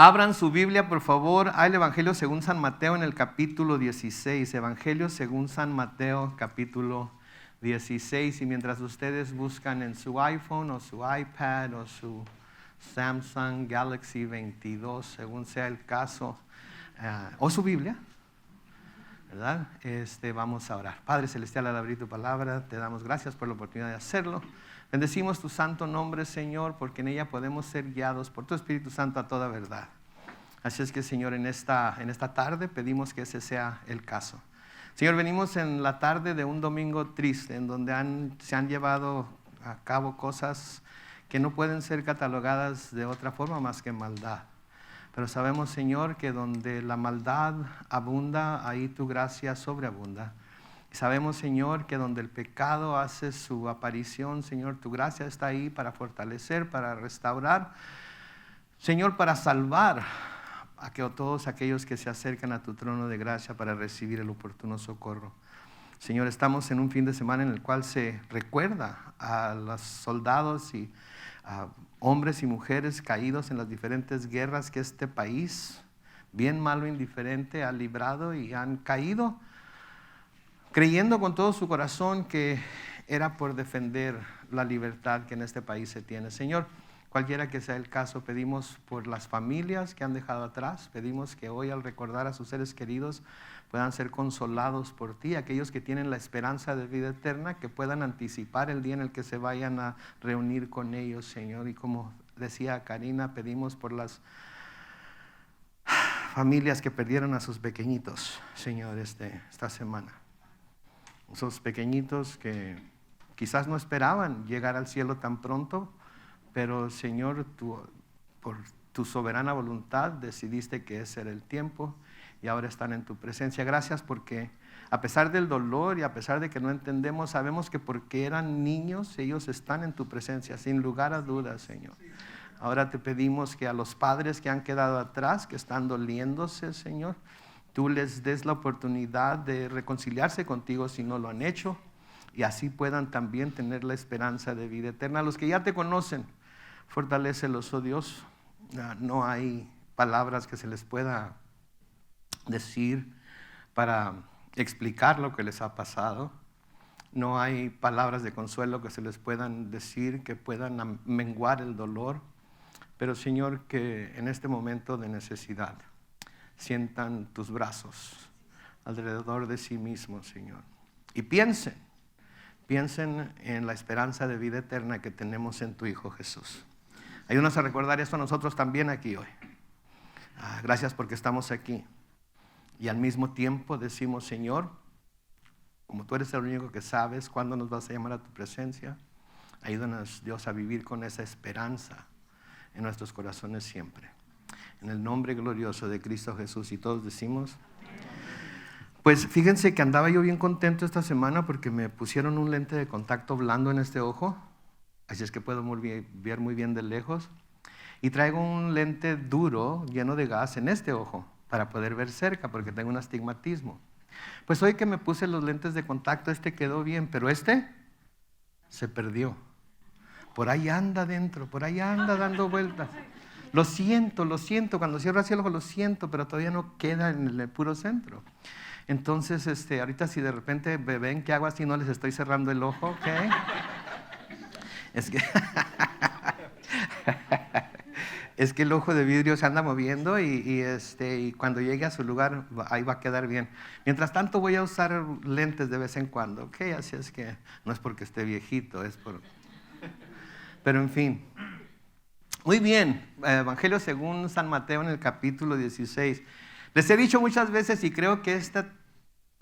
Abran su Biblia, por favor, al Evangelio según San Mateo en el capítulo 16. Evangelio según San Mateo, capítulo 16. Y mientras ustedes buscan en su iPhone o su iPad o su Samsung Galaxy 22, según sea el caso, o su Biblia, ¿verdad? Vamos a orar. Padre Celestial, al abrir tu palabra, te damos gracias por la oportunidad de hacerlo. Bendecimos tu santo nombre, Señor, porque en ella podemos ser guiados por tu Espíritu Santo a toda verdad. Así es que, Señor, en esta tarde pedimos que ese sea el caso. Señor, venimos en la tarde de un domingo triste, en donde se han llevado a cabo cosas que no pueden ser catalogadas de otra forma más que maldad. Pero sabemos, Señor, que donde la maldad abunda, ahí tu gracia sobreabunda. Sabemos, Señor, que donde el pecado hace su aparición, Señor, tu gracia está ahí para fortalecer, para restaurar, Señor, para salvar a todos aquellos que se acercan a tu trono de gracia para recibir el oportuno socorro. Señor, estamos en un fin de semana en el cual se recuerda a los soldados y a hombres y mujeres caídos en las diferentes guerras que este país, bien malo e indiferente, ha librado y han caído, creyendo con todo su corazón que era por defender la libertad que en este país se tiene. Señor, cualquiera que sea el caso, pedimos por las familias que han dejado atrás, pedimos que hoy al recordar a sus seres queridos puedan ser consolados por ti, aquellos que tienen la esperanza de vida eterna, que puedan anticipar el día en el que se vayan a reunir con ellos, Señor. Y como decía Karina, pedimos por las familias que perdieron a sus pequeñitos, Señor, esta semana. Esos pequeñitos que quizás no esperaban llegar al cielo tan pronto, pero Señor, por tu soberana voluntad decidiste que ese era el tiempo y ahora están en tu presencia. Gracias porque a pesar del dolor y a pesar de que no entendemos, sabemos que porque eran niños, ellos están en tu presencia, sin lugar a dudas, Señor. Ahora te pedimos que a los padres que han quedado atrás, que están doliéndose, Señor, tú les des la oportunidad de reconciliarse contigo si no lo han hecho y así puedan también tener la esperanza de vida eterna. A los que ya te conocen, fortalécelos, oh Dios. No hay palabras que se les pueda decir para explicar lo que les ha pasado. No hay palabras de consuelo que se les puedan decir que puedan menguar el dolor. Pero Señor, que en este momento de necesidad sientan tus brazos alrededor de sí mismos, Señor. Y piensen en la esperanza de vida eterna que tenemos en tu Hijo Jesús. Ayúdanos a recordar esto a nosotros también aquí hoy. Gracias porque estamos aquí. Y al mismo tiempo decimos, Señor, como tú eres el único que sabes cuándo nos vas a llamar a tu presencia, ayúdanos, Dios, a vivir con esa esperanza en nuestros corazones siempre. En el nombre glorioso de Cristo Jesús. Y todos decimos, pues fíjense que andaba yo bien contento esta semana porque me pusieron un lente de contacto blando en este ojo. Así es que puedo ver muy bien de lejos. Y traigo un lente duro, lleno de gas, en este ojo, para poder ver cerca, porque tengo un astigmatismo. Pues hoy que me puse los lentes de contacto, quedó bien, pero se perdió. Por ahí anda adentro, por ahí anda dando vueltas. Lo siento, cuando cierro así el ojo lo siento, pero todavía no queda en el puro centro. Entonces, ahorita si de repente me ven que hago así, no les estoy cerrando el ojo, ¿ok? Es que el ojo de vidrio se anda moviendo y cuando llegue a su lugar, ahí va a quedar bien. Mientras tanto voy a usar lentes de vez en cuando, ¿ok? Así es que no es porque esté viejito, Pero en fin. Muy bien, Evangelio según San Mateo en el capítulo 16. Les he dicho muchas veces y creo que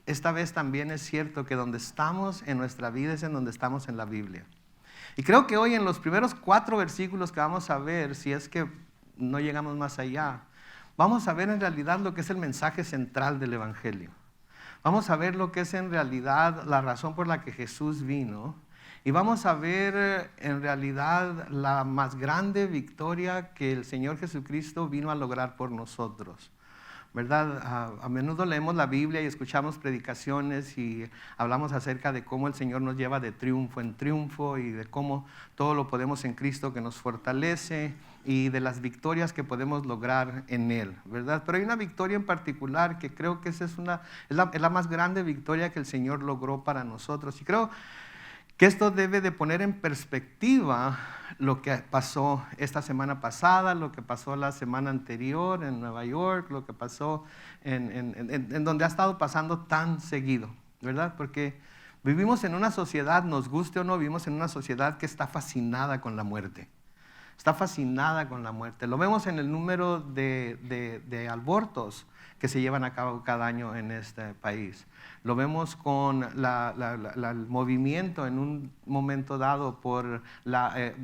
esta vez también es cierto que donde estamos en nuestra vida es en donde estamos en la Biblia. Y creo que hoy en los primeros 4 versículos que vamos a ver, si es que no llegamos más allá, vamos a ver en realidad lo que es el mensaje central del Evangelio. Vamos a ver lo que es en realidad la razón por la que Jesús vino. Y vamos a ver en realidad la más grande victoria que el Señor Jesucristo vino a lograr por nosotros. ¿Verdad? A menudo leemos la Biblia y escuchamos predicaciones y hablamos acerca de cómo el Señor nos lleva de triunfo en triunfo y de cómo todo lo podemos en Cristo que nos fortalece y de las victorias que podemos lograr en Él, ¿verdad? Pero hay una victoria en particular que creo que esa es la más grande victoria que el Señor logró para nosotros. Y creo que esto debe de poner en perspectiva lo que pasó esta semana pasada, lo que pasó la semana anterior en Nueva York, lo que pasó en donde ha estado pasando tan seguido, ¿verdad? Porque vivimos en una sociedad, nos guste o no, vivimos en una sociedad que está fascinada con la muerte. Está fascinada con la muerte. Lo vemos en el número de abortos que se llevan a cabo cada año en este país. Lo vemos con el movimiento en un momento dado por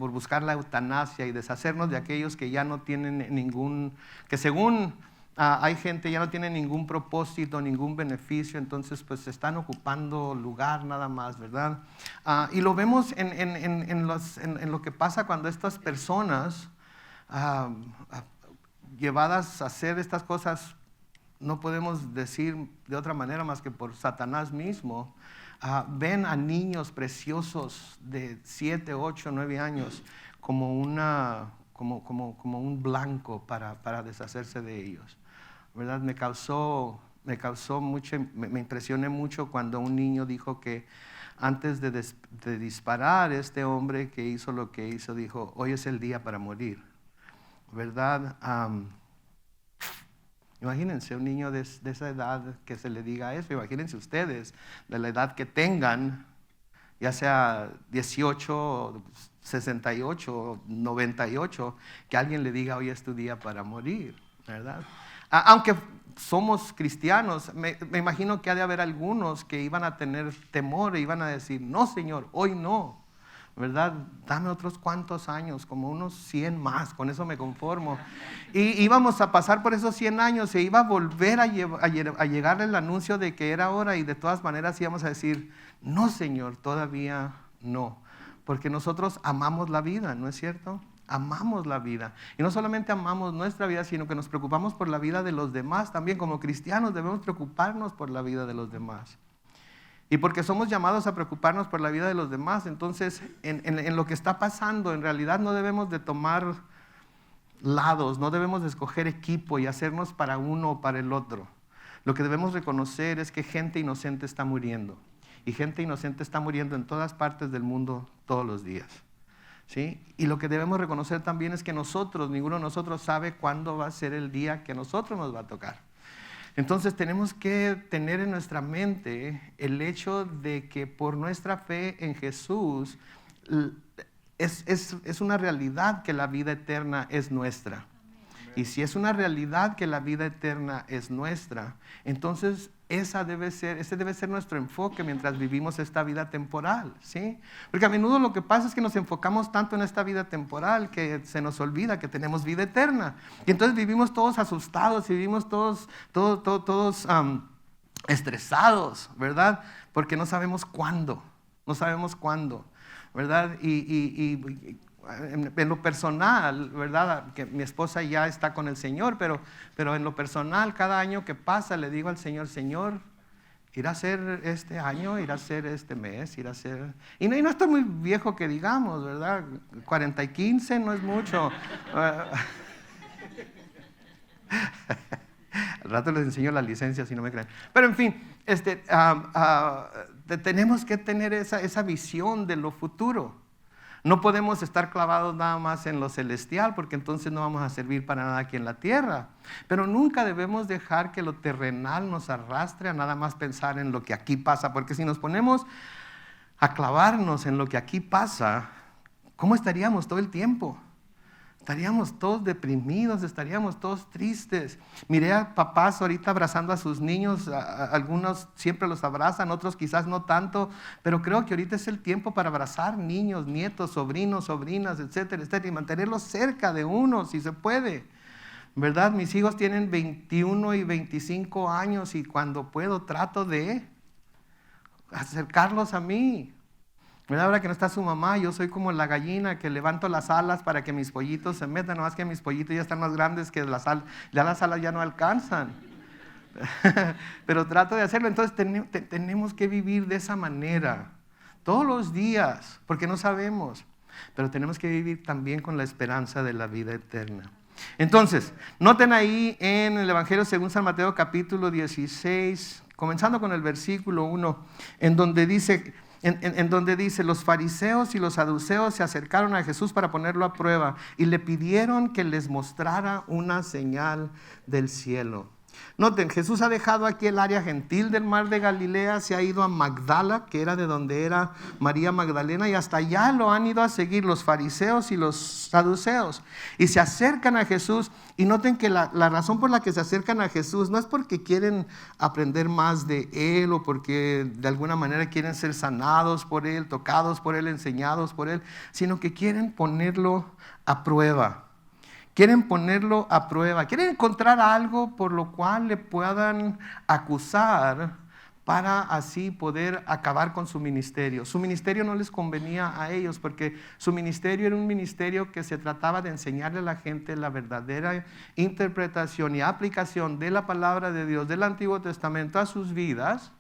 buscar la eutanasia y deshacernos de aquellos que ya no tienen que según hay gente ya no tiene ningún propósito, ningún beneficio, entonces pues se están ocupando lugar nada más, ¿verdad? Y lo vemos en lo que pasa cuando estas personas llevadas a hacer estas cosas, no podemos decir de otra manera más que por Satanás mismo, ven a niños preciosos de 7, 8, 9 años como un blanco para deshacerse de ellos, ¿verdad? Me impresioné mucho cuando un niño dijo que antes de disparar, este hombre que hizo lo que hizo, dijo, hoy es el día para morir, ¿verdad? Imagínense un niño de esa edad que se le diga eso. Imagínense ustedes de la edad que tengan, ya sea 18, 68, 98, que alguien le diga hoy es tu día para morir, ¿verdad? Aunque somos cristianos, me imagino que ha de haber algunos que iban a tener temor e iban a decir, no Señor, hoy no, ¿verdad? Dame otros cuantos años, como unos 100 más, con eso me conformo. Y íbamos a pasar por esos 100 años e iba a volver a llegar el anuncio de que era hora y de todas maneras íbamos a decir, no Señor, todavía no, porque nosotros amamos la vida, ¿no es cierto? Amamos la vida. Y no solamente amamos nuestra vida, sino que nos preocupamos por la vida de los demás. También como cristianos debemos preocuparnos por la vida de los demás. Y porque somos llamados a preocuparnos por la vida de los demás, entonces en lo que está pasando, en realidad no debemos de tomar lados, no debemos de escoger equipo y hacernos para uno o para el otro. Lo que debemos reconocer es que gente inocente está muriendo. Y gente inocente está muriendo en todas partes del mundo todos los días. ¿Sí? Y lo que debemos reconocer también es que ninguno de nosotros sabe cuándo va a ser el día que a nosotros nos va a tocar. Entonces tenemos que tener en nuestra mente el hecho de que por nuestra fe en Jesús es una realidad que la vida eterna es nuestra. Y si es una realidad que la vida eterna es nuestra, entonces ese debe ser nuestro enfoque mientras vivimos esta vida temporal, ¿sí? Porque a menudo lo que pasa es que nos enfocamos tanto en esta vida temporal que se nos olvida que tenemos vida eterna. Y entonces vivimos todos asustados y vivimos todos estresados, ¿verdad? Porque no sabemos cuándo, ¿verdad? Y en lo personal, ¿verdad? Que mi esposa ya está con el Señor, pero en lo personal, cada año que pasa le digo al Señor, Señor, irá a ser este año, irá a ser este mes, irá a ser... Y no estoy muy viejo que digamos, ¿verdad? 40 y 15 no es mucho. Al rato les enseño la licencia si no me creen. Pero en fin, tenemos que tener esa visión de lo futuro. No podemos estar clavados nada más en lo celestial porque entonces no vamos a servir para nada aquí en la tierra. Pero nunca debemos dejar que lo terrenal nos arrastre a nada más pensar en lo que aquí pasa. Porque si nos ponemos a clavarnos en lo que aquí pasa, ¿cómo estaríamos todo el tiempo? Estaríamos todos deprimidos, estaríamos todos tristes. Miré a papás ahorita abrazando a sus niños, algunos siempre los abrazan, otros quizás no tanto, pero creo que ahorita es el tiempo para abrazar niños, nietos, sobrinos, sobrinas, etcétera, etcétera, y mantenerlos cerca de uno si se puede, ¿verdad? Mis hijos tienen 21 y 25 años y cuando puedo trato de acercarlos a mí. Ahora que no está su mamá, yo soy como la gallina que levanto las alas para que mis pollitos se metan, no más que mis pollitos ya están más grandes que las alas ya no alcanzan. Pero trato de hacerlo, entonces tenemos que vivir de esa manera, todos los días, porque no sabemos. pero tenemos que vivir también con la esperanza de la vida eterna. Entonces, noten ahí en el Evangelio según San Mateo capítulo 16, comenzando con el versículo 1, en donde dice, los fariseos y los saduceos se acercaron a Jesús para ponerlo a prueba y le pidieron que les mostrara una señal del cielo. Noten, Jesús ha dejado aquí el área gentil del mar de Galilea, se ha ido a Magdala, que era de donde era María Magdalena, y hasta allá lo han ido a seguir los fariseos y los saduceos. Y se acercan a Jesús, y noten que la razón por la que se acercan a Jesús no es porque quieren aprender más de Él, o porque de alguna manera quieren ser sanados por Él, tocados por Él, enseñados por Él, sino que quieren ponerlo a prueba. Quieren ponerlo a prueba, quieren encontrar algo por lo cual le puedan acusar para así poder acabar con su ministerio. Su ministerio no les convenía a ellos porque su ministerio era un ministerio que se trataba de enseñarle a la gente la verdadera interpretación y aplicación de la palabra de Dios del Antiguo Testamento a sus vidas,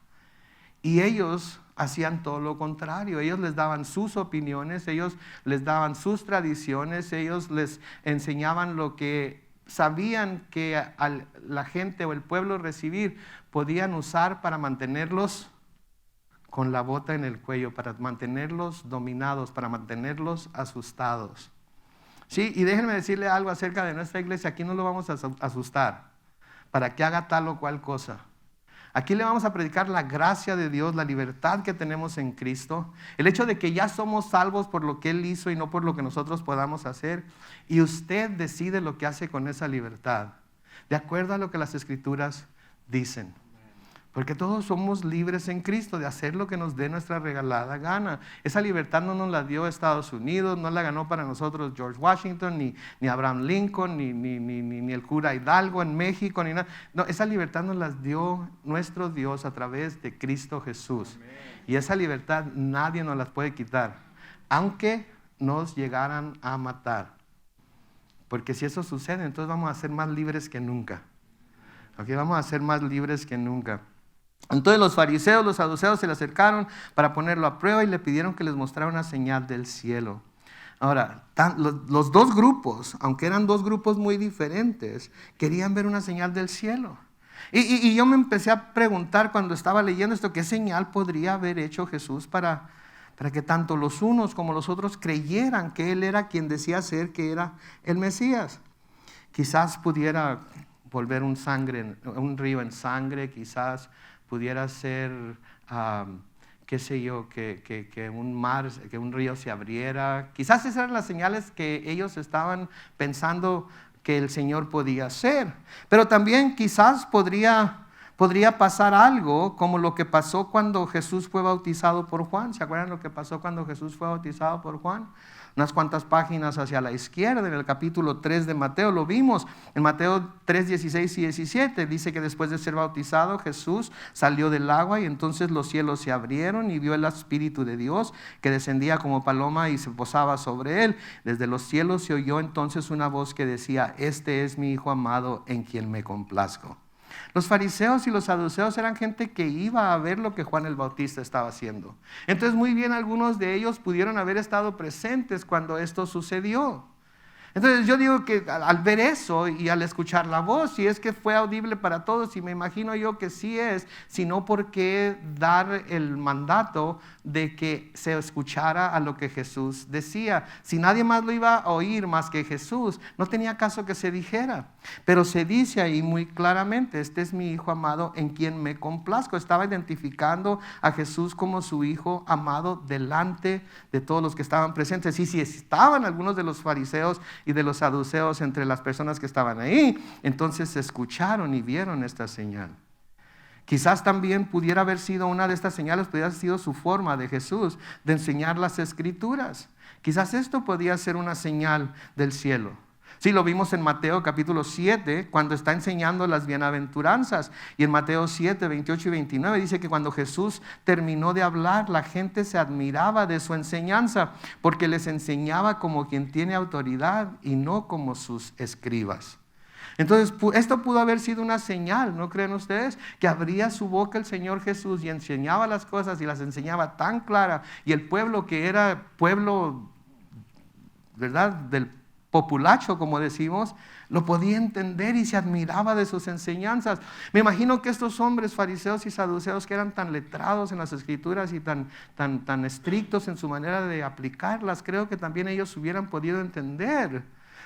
y ellos hacían todo lo contrario. Ellos les daban sus opiniones, ellos les daban sus tradiciones, ellos les enseñaban lo que sabían que la gente o el pueblo recibir podían usar para mantenerlos con la bota en el cuello, para mantenerlos dominados, para mantenerlos asustados. Sí, y déjenme decirle algo acerca de nuestra iglesia. Aquí no lo vamos a asustar para que haga tal o cual cosa. Aquí le vamos a predicar la gracia de Dios, la libertad que tenemos en Cristo, el hecho de que ya somos salvos por lo que Él hizo y no por lo que nosotros podamos hacer, y usted decide lo que hace con esa libertad, de acuerdo a lo que las Escrituras dicen. Porque todos somos libres en Cristo de hacer lo que nos dé nuestra regalada gana. Esa libertad no nos la dio Estados Unidos, no la ganó para nosotros George Washington, ni Abraham Lincoln, ni el cura Hidalgo en México, ni nada. No, esa libertad nos la dio nuestro Dios a través de Cristo Jesús. Amén. Y esa libertad nadie nos la puede quitar, aunque nos llegaran a matar. Porque si eso sucede, entonces vamos a ser más libres que nunca. Okay, vamos a ser más libres que nunca. Entonces los fariseos, los saduceos se le acercaron para ponerlo a prueba y le pidieron que les mostrara una señal del cielo. Ahora, los dos grupos, aunque eran dos grupos muy diferentes, querían ver una señal del cielo. Y yo me empecé a preguntar cuando estaba leyendo esto, ¿qué señal podría haber hecho Jesús para que tanto los unos como los otros creyeran que Él era quien decía ser, que era el Mesías? Quizás pudiera volver un río en sangre, quizás pudiera ser, qué sé yo, que un río se abriera. Quizás esas eran las señales que ellos estaban pensando que el Señor podía hacer. Pero también quizás podría pasar algo como lo que pasó cuando Jesús fue bautizado por Juan. ¿Se acuerdan lo que pasó cuando Jesús fue bautizado por Juan? Unas cuantas páginas hacia la izquierda, en el capítulo 3 de Mateo, lo vimos. En Mateo 3, 16 y 17 dice que después de ser bautizado, Jesús salió del agua y entonces los cielos se abrieron y vio el Espíritu de Dios que descendía como paloma y se posaba sobre él. Desde los cielos se oyó entonces una voz que decía: este es mi Hijo amado en quien me complazco. Los fariseos y los saduceos eran gente que iba a ver lo que Juan el Bautista estaba haciendo. Entonces muy bien algunos de ellos pudieron haber estado presentes cuando esto sucedió. Entonces yo digo que al ver eso y al escuchar la voz, si es que fue audible para todos, y me imagino yo que sí es, sino por qué dar el mandato de que se escuchara a lo que Jesús decía. Si nadie más lo iba a oír más que Jesús, no tenía caso que se dijera. Pero se dice ahí muy claramente: este es mi Hijo amado en quien me complazco. Estaba identificando a Jesús como su Hijo amado delante de todos los que estaban presentes. Y si estaban algunos de los fariseos y de los saduceos entre las personas que estaban ahí, entonces escucharon y vieron esta señal. Quizás también pudiera haber sido una de estas señales, pudiera haber sido su forma de Jesús de enseñar las Escrituras. Quizás esto podía ser una señal del cielo. Sí, lo vimos en Mateo capítulo 7, cuando está enseñando las bienaventuranzas. Y en Mateo 7, 28 y 29 dice que cuando Jesús terminó de hablar, la gente se admiraba de su enseñanza, porque les enseñaba como quien tiene autoridad y no como sus escribas. Entonces, esto pudo haber sido una señal, ¿no creen ustedes? Que abría su boca el Señor Jesús y enseñaba las cosas y las enseñaba tan clara. Y el pueblo, que era pueblo ¿verdad?, del populacho, como decimos, lo podía entender y se admiraba de sus enseñanzas. Me imagino que estos hombres fariseos y saduceos, que eran tan letrados en las escrituras y tan estrictos en su manera de aplicarlas, creo que también ellos hubieran podido entender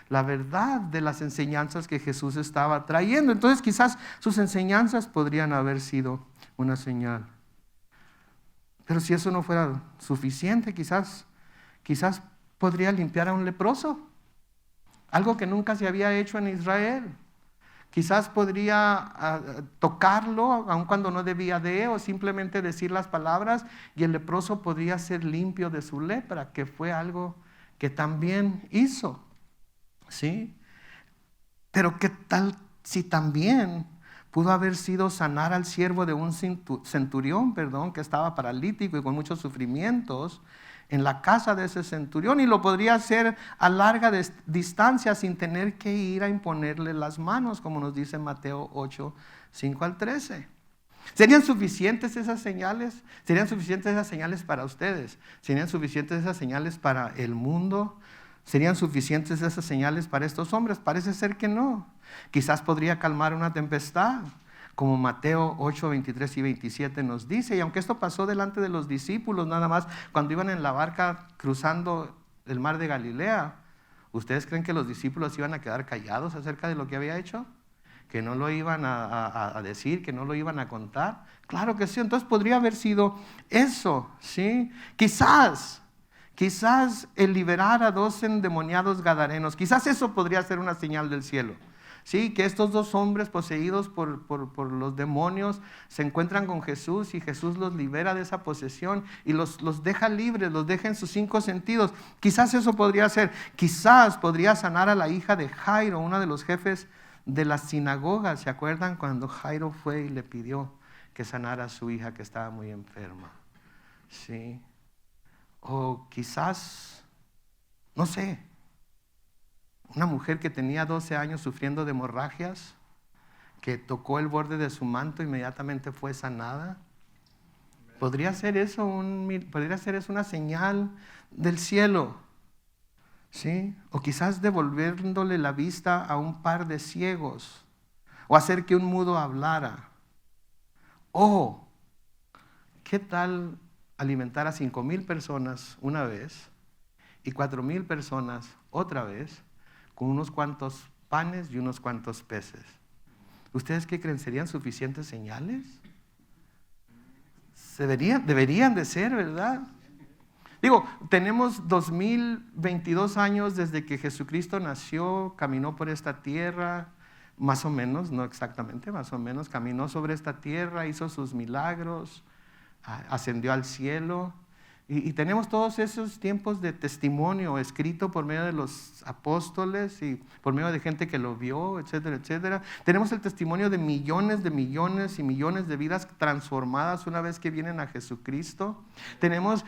la verdad de las enseñanzas que Jesús estaba trayendo. Entonces quizás sus enseñanzas podrían haber sido una señal. Pero si eso no fuera suficiente, quizás podría limpiar a un leproso. Algo que nunca se había hecho en Israel. Quizás podría tocarlo, aun cuando no debía de, o simplemente decir las palabras, y el leproso podría ser limpio de su lepra, que fue algo que también hizo. ¿Sí? Pero ¿qué tal si también pudo haber sido sanar al siervo de un centurión, que estaba paralítico y con muchos sufrimientos en la casa de ese centurión, y lo podría hacer a larga distancia sin tener que ir a imponerle las manos, como nos dice Mateo 8, 5 al 13? ¿Serían suficientes esas señales? ¿Serían suficientes esas señales para ustedes? ¿Serían suficientes esas señales para el mundo? ¿Serían suficientes esas señales para estos hombres? Parece ser que no. Quizás podría calmar una tempestad, como Mateo 8, 23 y 27 nos dice. Y aunque esto pasó delante de los discípulos nada más, cuando iban en la barca cruzando el mar de Galilea, ¿ustedes creen que los discípulos iban a quedar callados acerca de lo que había hecho? ¿Que no lo iban a decir? ¿Que no lo iban a contar? Claro que sí. Entonces podría haber sido eso, ¿sí? Quizás el liberar a 2 endemoniados gadarenos, quizás eso podría ser una señal del cielo. Sí, que estos 2 hombres poseídos por los demonios se encuentran con Jesús y Jesús los libera de esa posesión y los deja libres, los deja en sus 5 sentidos. Quizás eso podría ser. Quizás podría sanar a la hija de Jairo, uno de los jefes de la sinagoga. ¿Se acuerdan cuando Jairo fue y le pidió que sanara a su hija que estaba muy enferma? Sí. O quizás, no sé, una mujer que tenía 12 años sufriendo de hemorragias, que tocó el borde de su manto, inmediatamente fue sanada. ¿Podría ser eso una señal del cielo? ¿Sí? O quizás devolviéndole la vista a un par de ciegos, o hacer que un mudo hablara. O, ¿qué tal alimentar a 5,000 personas una vez y 4,000 personas otra vez con unos cuantos panes y unos cuantos peces? ¿Ustedes qué creen? ¿Serían suficientes señales? Deberían de ser, ¿verdad? Digo, tenemos 2022 años desde que Jesucristo nació, caminó por esta tierra, más o menos, no exactamente, más o menos, caminó sobre esta tierra, hizo sus milagros, ascendió al cielo. Y tenemos todos esos tiempos de testimonio escrito por medio de los apóstoles y por medio de gente que lo vio, etcétera, etcétera. Tenemos el testimonio de millones y millones de vidas transformadas una vez que vienen a Jesucristo. Tenemos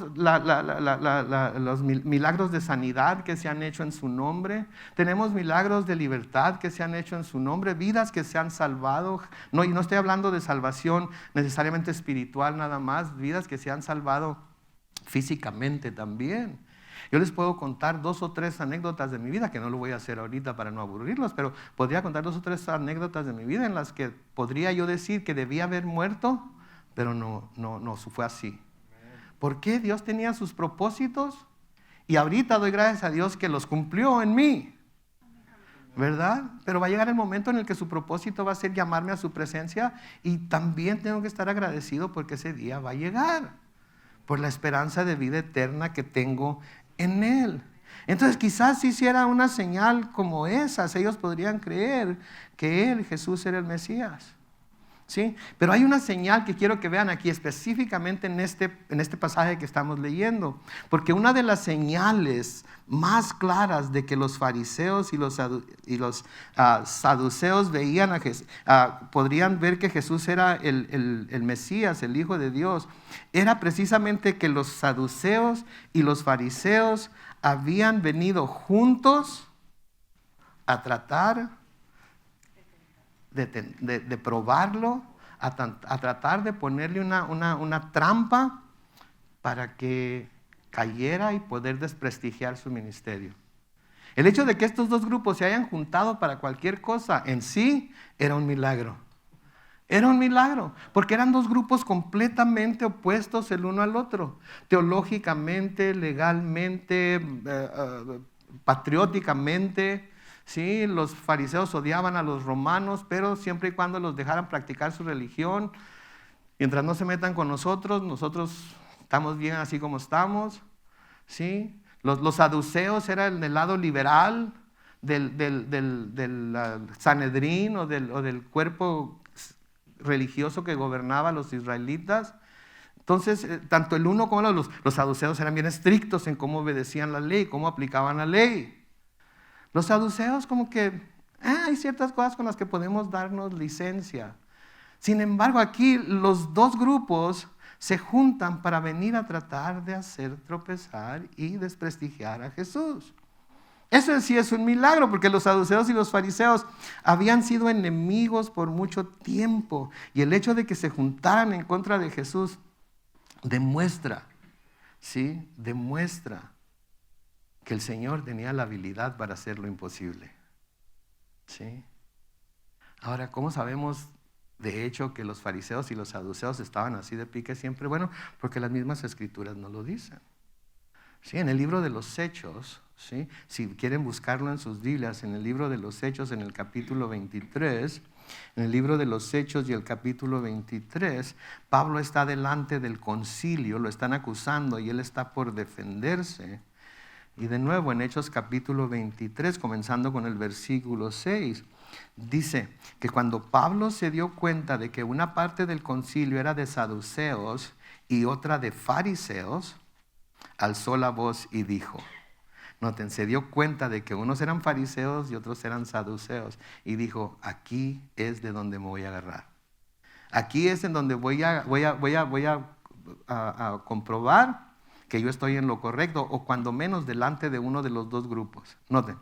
los milagros de sanidad que se han hecho en su nombre. Tenemos milagros de libertad que se han hecho en su nombre. Vidas que se han salvado. Y no estoy hablando de salvación necesariamente espiritual nada más. Vidas que se han salvado físicamente también. Yo les puedo contar 2 o 3 anécdotas de mi vida, que no lo voy a hacer ahorita para no aburrirlos, pero podría contar 2 o 3 anécdotas de mi vida en las que podría yo decir que debía haber muerto, pero no fue así. ¿Por qué? Dios tenía sus propósitos y ahorita doy gracias a Dios que los cumplió en mí, ¿verdad? Pero va a llegar el momento en el que su propósito va a ser llamarme a su presencia, y también tengo que estar agradecido porque ese día va a llegar, por la esperanza de vida eterna que tengo en Él. Entonces quizás si hiciera una señal como esas, ellos podrían creer que Él, Jesús, era el Mesías. ¿Sí? Pero hay una señal que quiero que vean aquí específicamente en este pasaje que estamos leyendo, porque una de las señales más claras de que los fariseos y los saduceos veían podrían ver que Jesús era el Mesías, el Hijo de Dios, era precisamente que los saduceos y los fariseos habían venido juntos a tratar de probarlo, a tratar de ponerle una trampa para que cayera y poder desprestigiar su ministerio. El hecho de que estos dos grupos se hayan juntado para cualquier cosa en sí era un milagro. Era un milagro, porque eran dos grupos completamente opuestos el uno al otro, teológicamente, legalmente, patrióticamente. Sí, los fariseos odiaban a los romanos, pero siempre y cuando los dejaran practicar su religión, mientras no se metan con nosotros estamos bien así como estamos. ¿Sí? Los saduceos eran del lado liberal del Sanedrín o del cuerpo religioso que gobernaba a los israelitas. Entonces, tanto el uno como los saduceos eran bien estrictos en cómo obedecían la ley, cómo aplicaban la ley. Los saduceos como que hay ciertas cosas con las que podemos darnos licencia. Sin embargo, aquí los dos grupos se juntan para venir a tratar de hacer tropezar y desprestigiar a Jesús. Eso sí es un milagro, porque los saduceos y los fariseos habían sido enemigos por mucho tiempo. Y el hecho de que se juntaran en contra de Jesús demuestra que el Señor tenía la habilidad para hacer lo imposible. ¿Sí? Ahora, ¿cómo sabemos de hecho que los fariseos y los saduceos estaban así de pique siempre? Bueno, porque las mismas escrituras nos lo dicen. ¿Sí? En el libro de los Hechos, ¿sí? Si quieren buscarlo en sus Biblias, en el libro de los Hechos, en el capítulo 23, en el libro de los Hechos y el capítulo 23, Pablo está delante del concilio, lo están acusando y él está por defenderse. Y de nuevo en Hechos capítulo 23, comenzando con el versículo 6, dice que cuando Pablo se dio cuenta de que una parte del concilio era de saduceos y otra de fariseos, alzó la voz y dijo, noten, se dio cuenta de que unos eran fariseos y otros eran saduceos, y dijo, aquí es de donde me voy a agarrar. Aquí es en donde voy a comprobar que yo estoy en lo correcto, o cuando menos delante de uno de los dos grupos. Noten,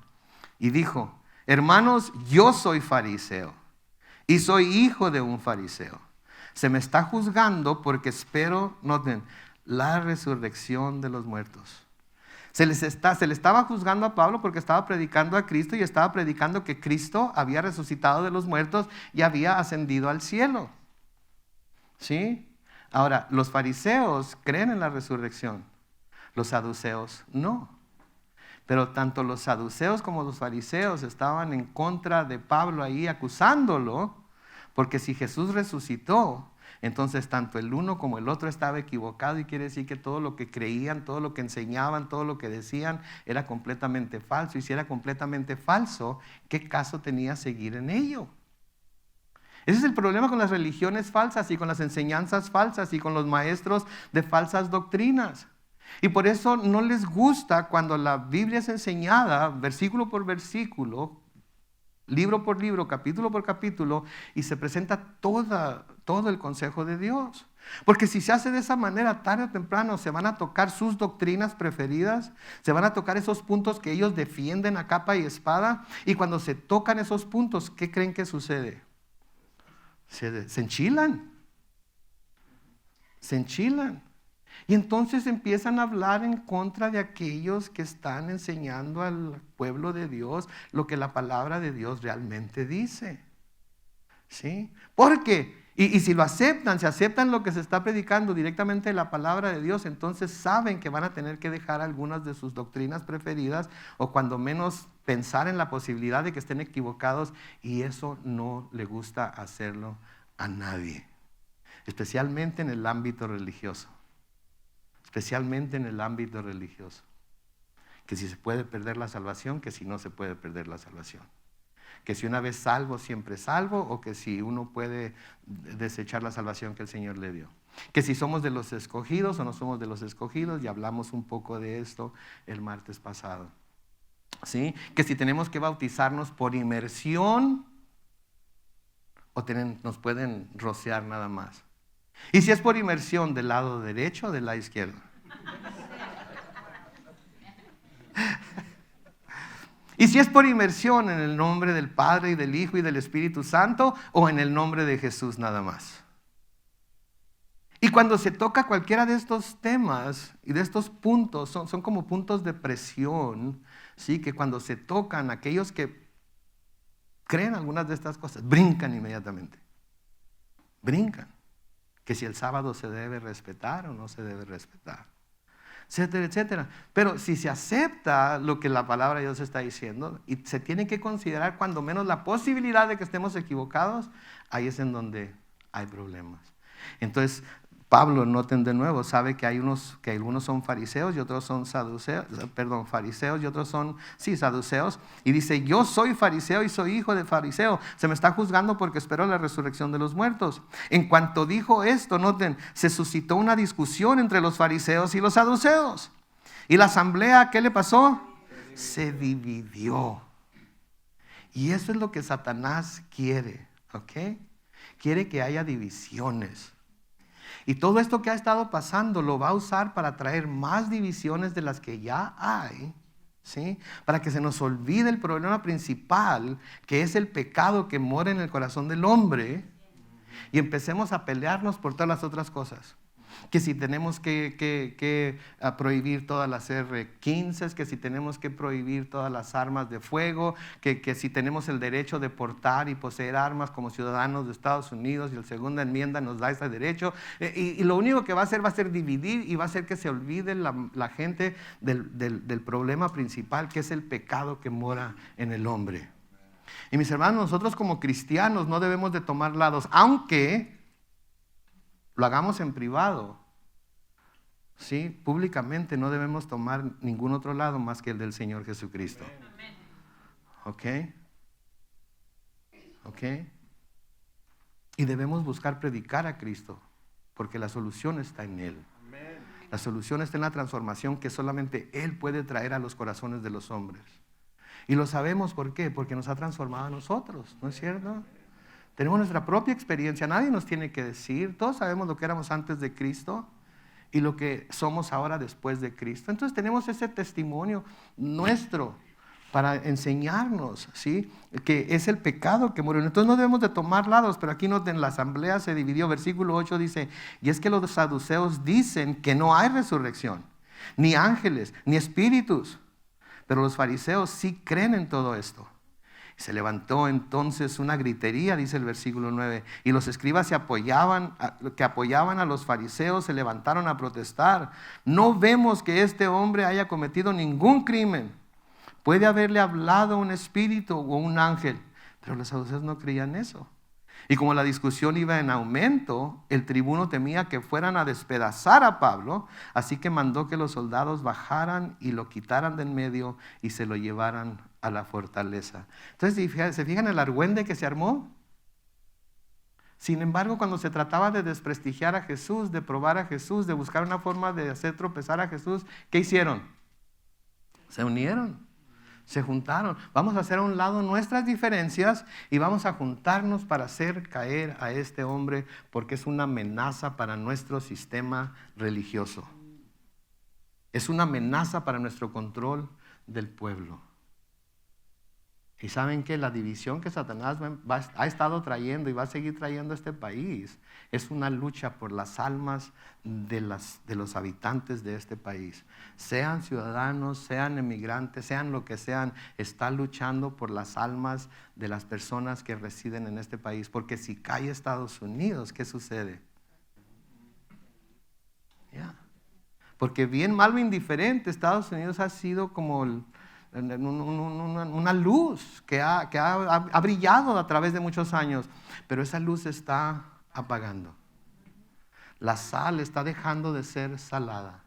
y dijo, hermanos, yo soy fariseo y soy hijo de un fariseo. Se me está juzgando porque espero, noten, la resurrección de los muertos. Se le estaba juzgando a Pablo porque estaba predicando a Cristo y estaba predicando que Cristo había resucitado de los muertos y había ascendido al cielo. ¿Sí? Ahora, los fariseos creen en la resurrección, los saduceos no. Pero tanto los saduceos como los fariseos estaban en contra de Pablo ahí acusándolo, porque si Jesús resucitó, entonces tanto el uno como el otro estaba equivocado, y quiere decir que todo lo que creían, todo lo que enseñaban, todo lo que decían era completamente falso. Y si era completamente falso, ¿qué caso tenía seguir en ello? Ese es el problema con las religiones falsas y con las enseñanzas falsas y con los maestros de falsas doctrinas. Y por eso no les gusta cuando la Biblia es enseñada versículo por versículo, libro por libro, capítulo por capítulo, y se presenta todo el consejo de Dios. Porque si se hace de esa manera, tarde o temprano se van a tocar sus doctrinas preferidas, se van a tocar esos puntos que ellos defienden a capa y espada, y cuando se tocan esos puntos, ¿qué creen que sucede? Se enchilan. Se enchilan. Y entonces empiezan a hablar en contra de aquellos que están enseñando al pueblo de Dios lo que la palabra de Dios realmente dice. ¿Sí? Porque, y si lo aceptan, si aceptan lo que se está predicando directamente de la palabra de Dios, entonces saben que van a tener que dejar algunas de sus doctrinas preferidas, o cuando menos pensar en la posibilidad de que estén equivocados, y eso no le gusta hacerlo a nadie, especialmente en el ámbito religioso. Especialmente en el ámbito religioso. Que si se puede perder la salvación, que si no se puede perder la salvación. Que si una vez salvo, siempre salvo, o que si uno puede desechar la salvación que el Señor le dio. Que si somos de los escogidos o no somos de los escogidos, y hablamos un poco de esto el martes pasado. ¿Sí? Que si tenemos que bautizarnos por inmersión o nos pueden rociar nada más. Y si es por inmersión, ¿del lado derecho o del lado izquierdo? Y si es por inmersión, ¿en el nombre del Padre y del Hijo y del Espíritu Santo, o en el nombre de Jesús nada más? Y cuando se toca cualquiera de estos temas y de estos puntos, son como puntos de presión, ¿sí? Que cuando se tocan, aquellos que creen algunas de estas cosas, brincan inmediatamente. Brincan. Que si el sábado se debe respetar o no se debe respetar, etcétera, etcétera. Pero si se acepta lo que la palabra de Dios está diciendo y se tiene que considerar cuando menos la posibilidad de que estemos equivocados, ahí es en donde hay problemas. Entonces, Pablo, noten de nuevo, sabe que algunos son fariseos y otros son fariseos y otros son, saduceos. Y dice, yo soy fariseo y soy hijo de fariseo. Se me está juzgando porque espero la resurrección de los muertos. En cuanto dijo esto, noten, se suscitó una discusión entre los fariseos y los saduceos. Y la asamblea, ¿qué le pasó? Se dividió. Y eso es lo que Satanás quiere, ¿ok? Quiere que haya divisiones. Y todo esto que ha estado pasando lo va a usar para traer más divisiones de las que ya hay, ¿sí? Para que se nos olvide el problema principal, que es el pecado que mora en el corazón del hombre, y empecemos a pelearnos por todas las otras cosas. Que si tenemos que prohibir todas las R-15, que si tenemos que prohibir todas las armas de fuego, que si tenemos el derecho de portar y poseer armas como ciudadanos de Estados Unidos, y la segunda enmienda nos da ese derecho, y lo único que va a ser dividir, y va a hacer que se olvide la gente del problema principal, que es el pecado que mora en el hombre. Y mis hermanos, nosotros como cristianos no debemos de tomar lados, aunque lo hagamos en privado, ¿sí? Públicamente no debemos tomar ningún otro lado más que el del Señor Jesucristo. ¿Ok? ¿Ok? Y debemos buscar predicar a Cristo, porque la solución está en Él. La solución está en la transformación que solamente Él puede traer a los corazones de los hombres. Y lo sabemos, ¿por qué? Porque nos ha transformado a nosotros, ¿no es cierto? Tenemos nuestra propia experiencia, nadie nos tiene que decir, todos sabemos lo que éramos antes de Cristo y lo que somos ahora después de Cristo. Entonces tenemos ese testimonio nuestro para enseñarnos, ¿sí? Que es el pecado que murió. Entonces no debemos de tomar lados, pero aquí noten, la asamblea se dividió. Versículo 8 dice, y es que los saduceos dicen que no hay resurrección, ni ángeles, ni espíritus, pero los fariseos sí creen en todo esto. Se levantó entonces una gritería, dice el versículo 9, y los escribas que apoyaban a los fariseos se levantaron a protestar. No vemos que este hombre haya cometido ningún crimen. Puede haberle hablado un espíritu o un ángel, pero los saduceos no creían eso. Y como la discusión iba en aumento, el tribuno temía que fueran a despedazar a Pablo, así que mandó que los soldados bajaran y lo quitaran del medio y se lo llevaran a la fortaleza. Entonces, ¿se fijan el argüende que se armó? Sin embargo, cuando se trataba de desprestigiar a Jesús, de probar a Jesús, de buscar una forma de hacer tropezar a Jesús, ¿qué hicieron? Se unieron. Se juntaron. Vamos a hacer a un lado nuestras diferencias y vamos a juntarnos para hacer caer a este hombre, porque es una amenaza para nuestro sistema religioso. Es una amenaza para nuestro control del pueblo. Y saben que la división que Satanás ha estado trayendo y va a seguir trayendo a este país es una lucha por las almas de los habitantes de este país. Sean ciudadanos, sean emigrantes, sean lo que sean, está luchando por las almas de las personas que residen en este país. Porque si cae Estados Unidos, ¿qué sucede? Porque bien, mal o indiferente, Estados Unidos ha sido como una luz que ha brillado a través de muchos años, pero esa luz se está apagando. La sal está dejando de ser salada,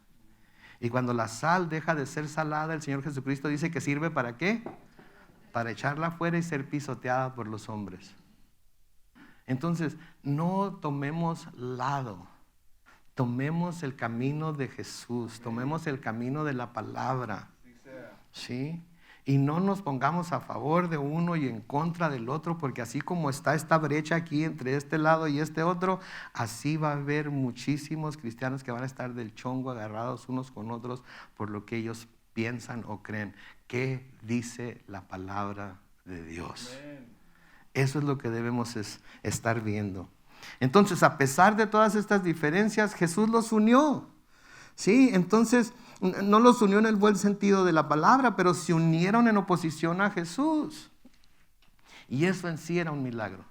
y cuando la sal deja de ser salada, el Señor Jesucristo dice que sirve ¿para qué? Para echarla afuera y ser pisoteada por los hombres. Entonces, no tomemos lado, tomemos el camino de Jesús, tomemos el camino de la palabra. ¿Sí? Y no nos pongamos a favor de uno y en contra del otro, porque así como está esta brecha aquí entre este lado y este otro, así va a haber muchísimos cristianos que van a estar del chongo agarrados unos con otros por lo que ellos piensan o creen. ¿Qué dice la palabra de Dios? Eso es lo que debemos estar viendo. Entonces, a pesar de todas estas diferencias, Jesús los unió. Sí, entonces no los unió en el buen sentido de la palabra, pero se unieron en oposición a Jesús. Y eso en sí era un milagro.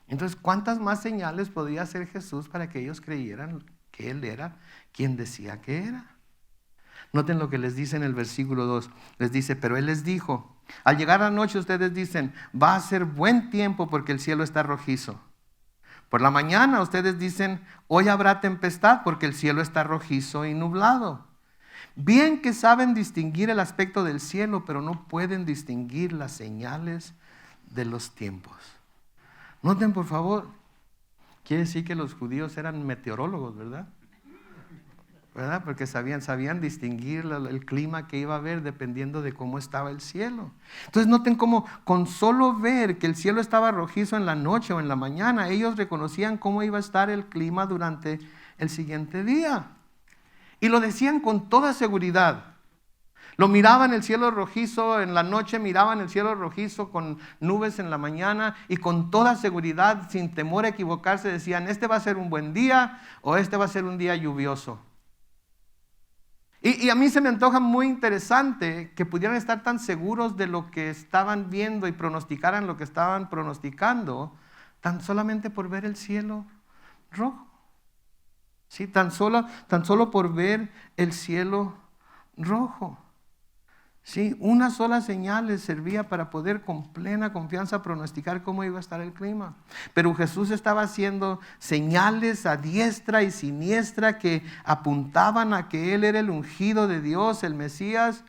Entonces, ¿cuántas más señales podía hacer Jesús para que ellos creyeran que Él era quien decía que era? Noten lo que les dice en el versículo 2. Les dice, pero Él les dijo, al llegar la noche ustedes dicen, va a ser buen tiempo porque el cielo está rojizo. Por la mañana ustedes dicen, hoy habrá tempestad porque el cielo está rojizo y nublado. Bien que saben distinguir el aspecto del cielo, pero no pueden distinguir las señales de los tiempos. Noten por favor, quiere decir que los judíos eran meteorólogos, ¿verdad? Porque sabían distinguir el clima que iba a haber dependiendo de cómo estaba el cielo. Entonces noten cómo con solo ver que el cielo estaba rojizo en la noche o en la mañana, ellos reconocían cómo iba a estar el clima durante el siguiente día. Y lo decían con toda seguridad. Lo miraban el cielo rojizo en la noche, miraban el cielo rojizo con nubes en la mañana y con toda seguridad, sin temor a equivocarse, decían, este va a ser un buen día o este va a ser un día lluvioso. Y a mí se me antoja muy interesante que pudieran estar tan seguros de lo que estaban viendo y pronosticaran lo que estaban pronosticando, tan solamente por ver el cielo rojo. Sí, tan solo por ver el cielo rojo. Sí, una sola señal les servía para poder con plena confianza pronosticar cómo iba a estar el clima. Pero Jesús estaba haciendo señales a diestra y siniestra que apuntaban a que Él era el ungido de Dios, el Mesías,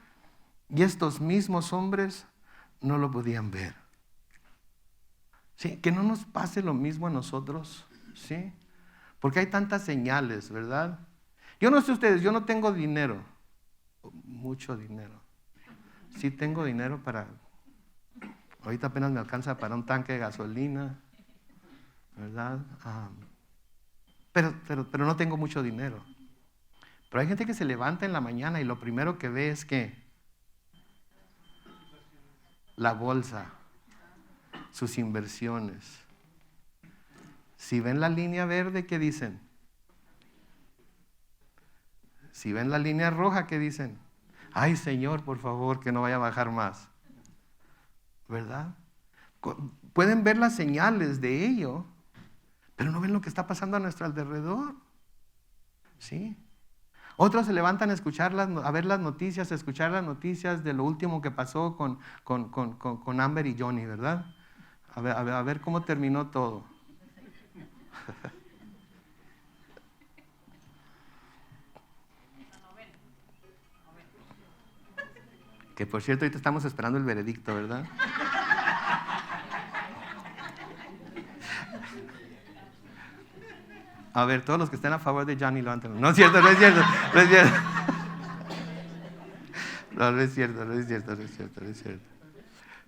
y estos mismos hombres no lo podían ver. Sí, que no nos pase lo mismo a nosotros, ¿sí? Porque hay tantas señales, ¿verdad? Yo no sé ustedes, yo no tengo dinero, mucho dinero. Sí tengo dinero ahorita apenas me alcanza para un tanque de gasolina, ¿verdad? Pero no tengo mucho dinero. Pero hay gente que se levanta en la mañana y lo primero que ve es que la bolsa, sus inversiones. Si ven la línea verde, ¿qué dicen? Si ven la línea roja, ¿qué dicen? Ay, Señor, por favor, que no vaya a bajar más. ¿Verdad? Pueden ver las señales de ello, pero no ven lo que está pasando a nuestro alrededor. ¿Sí? Otros se levantan a ver las noticias, a escuchar las noticias de lo último que pasó con Amber y Johnny, ¿verdad? A ver cómo terminó todo. Que por cierto, ahorita estamos esperando el veredicto, ¿verdad? A ver, todos los que estén a favor de Johnny, levanten. No es cierto. No es cierto.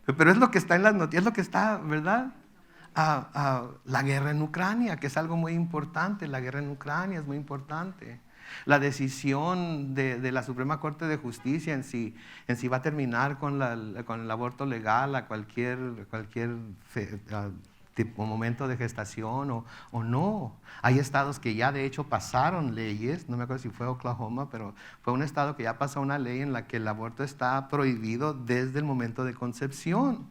Pero es lo que está en las noticias, es lo que está, ¿verdad? La guerra en Ucrania, que es algo muy importante. La guerra en Ucrania es muy importante. La decisión de la Suprema Corte de Justicia en si va a terminar con el aborto legal a cualquier tipo, momento de gestación o no. Hay estados que ya de hecho pasaron leyes, no me acuerdo si fue Oklahoma, pero fue un estado que ya pasó una ley en la que el aborto está prohibido desde el momento de concepción.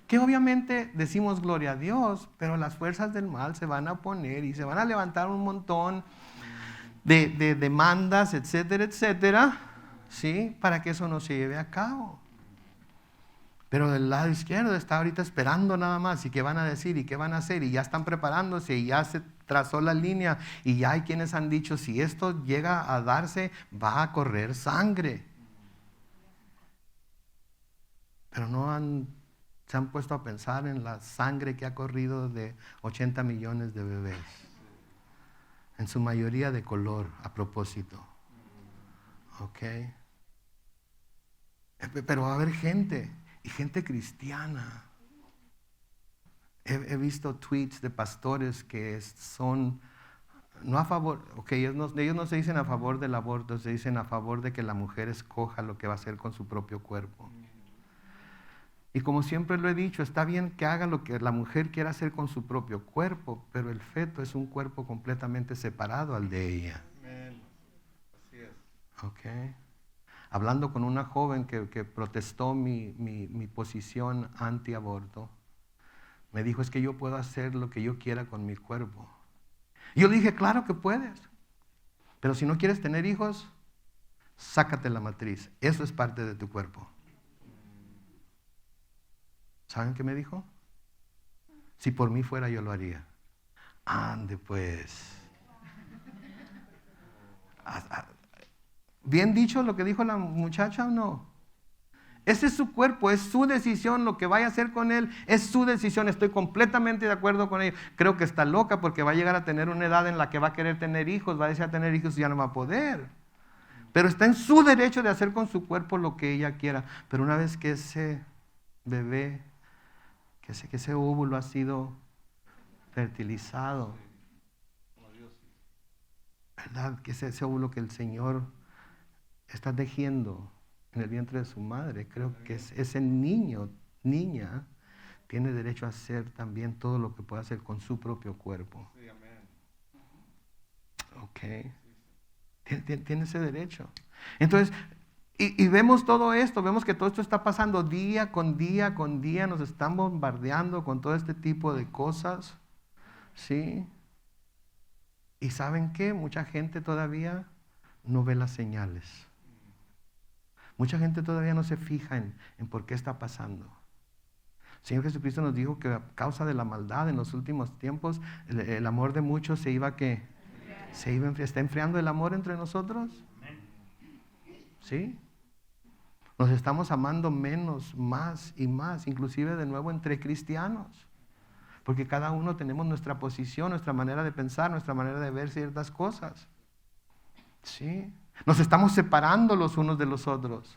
Que obviamente decimos gloria a Dios, pero las fuerzas del mal se van a oponer y se van a levantar un montón de demandas, etcétera, etcétera, ¿sí? Para que eso no se lleve a cabo. Pero del lado izquierdo está ahorita esperando nada más, y qué van a decir, y qué van a hacer, y ya están preparándose, y ya se trazó la línea, y ya hay quienes han dicho, si esto llega a darse, va a correr sangre. Pero se han puesto a pensar en la sangre que ha corrido de 80 millones de bebés. En su mayoría de color, a propósito. ¿Ok? Pero va a haber gente, y gente cristiana. He visto tweets de pastores que son, no a favor, ellos no se dicen a favor del aborto, se dicen a favor de que la mujer escoja lo que va a hacer con su propio cuerpo. Y como siempre lo he dicho, está bien que haga lo que la mujer quiera hacer con su propio cuerpo, pero el feto es un cuerpo completamente separado al de ella. Amén. Así es. Okay. Hablando con una joven que protestó mi posición antiaborto, me dijo, es que yo puedo hacer lo que yo quiera con mi cuerpo. Y yo le dije, claro que puedes, pero si no quieres tener hijos, sácate la matriz, eso es parte de tu cuerpo. ¿Saben qué me dijo? Si por mí fuera yo lo haría. Ande pues. ¿Bien dicho lo que dijo la muchacha o no? Ese es su cuerpo, es su decisión, lo que vaya a hacer con él es su decisión. Estoy completamente de acuerdo con ella. Creo que está loca porque va a llegar a tener una edad en la que va a querer tener hijos, va a desear tener hijos y ya no va a poder. Pero está en su derecho de hacer con su cuerpo lo que ella quiera. Pero una vez que ese bebé, que ese óvulo ha sido fertilizado, ¿verdad? Que ese óvulo que el Señor está tejiendo en el vientre de su madre, creo que ese niño, niña, tiene derecho a hacer también todo lo que pueda hacer con su propio cuerpo. Sí, amén. Ok. Tiene ese derecho. Entonces, y vemos todo esto, vemos que todo esto está pasando día con día con día, nos están bombardeando con todo este tipo de cosas, ¿sí? Y ¿saben qué? Mucha gente todavía no ve las señales. Mucha gente todavía no se fija en por qué está pasando. El Señor Jesucristo nos dijo que a causa de la maldad en los últimos tiempos, el amor de muchos se iba ¿está enfriando el amor entre nosotros? ¿Sí? Nos estamos amando menos, más y más, inclusive de nuevo entre cristianos. Porque cada uno tenemos nuestra posición, nuestra manera de pensar, nuestra manera de ver ciertas cosas. ¿Sí? Nos estamos separando los unos de los otros.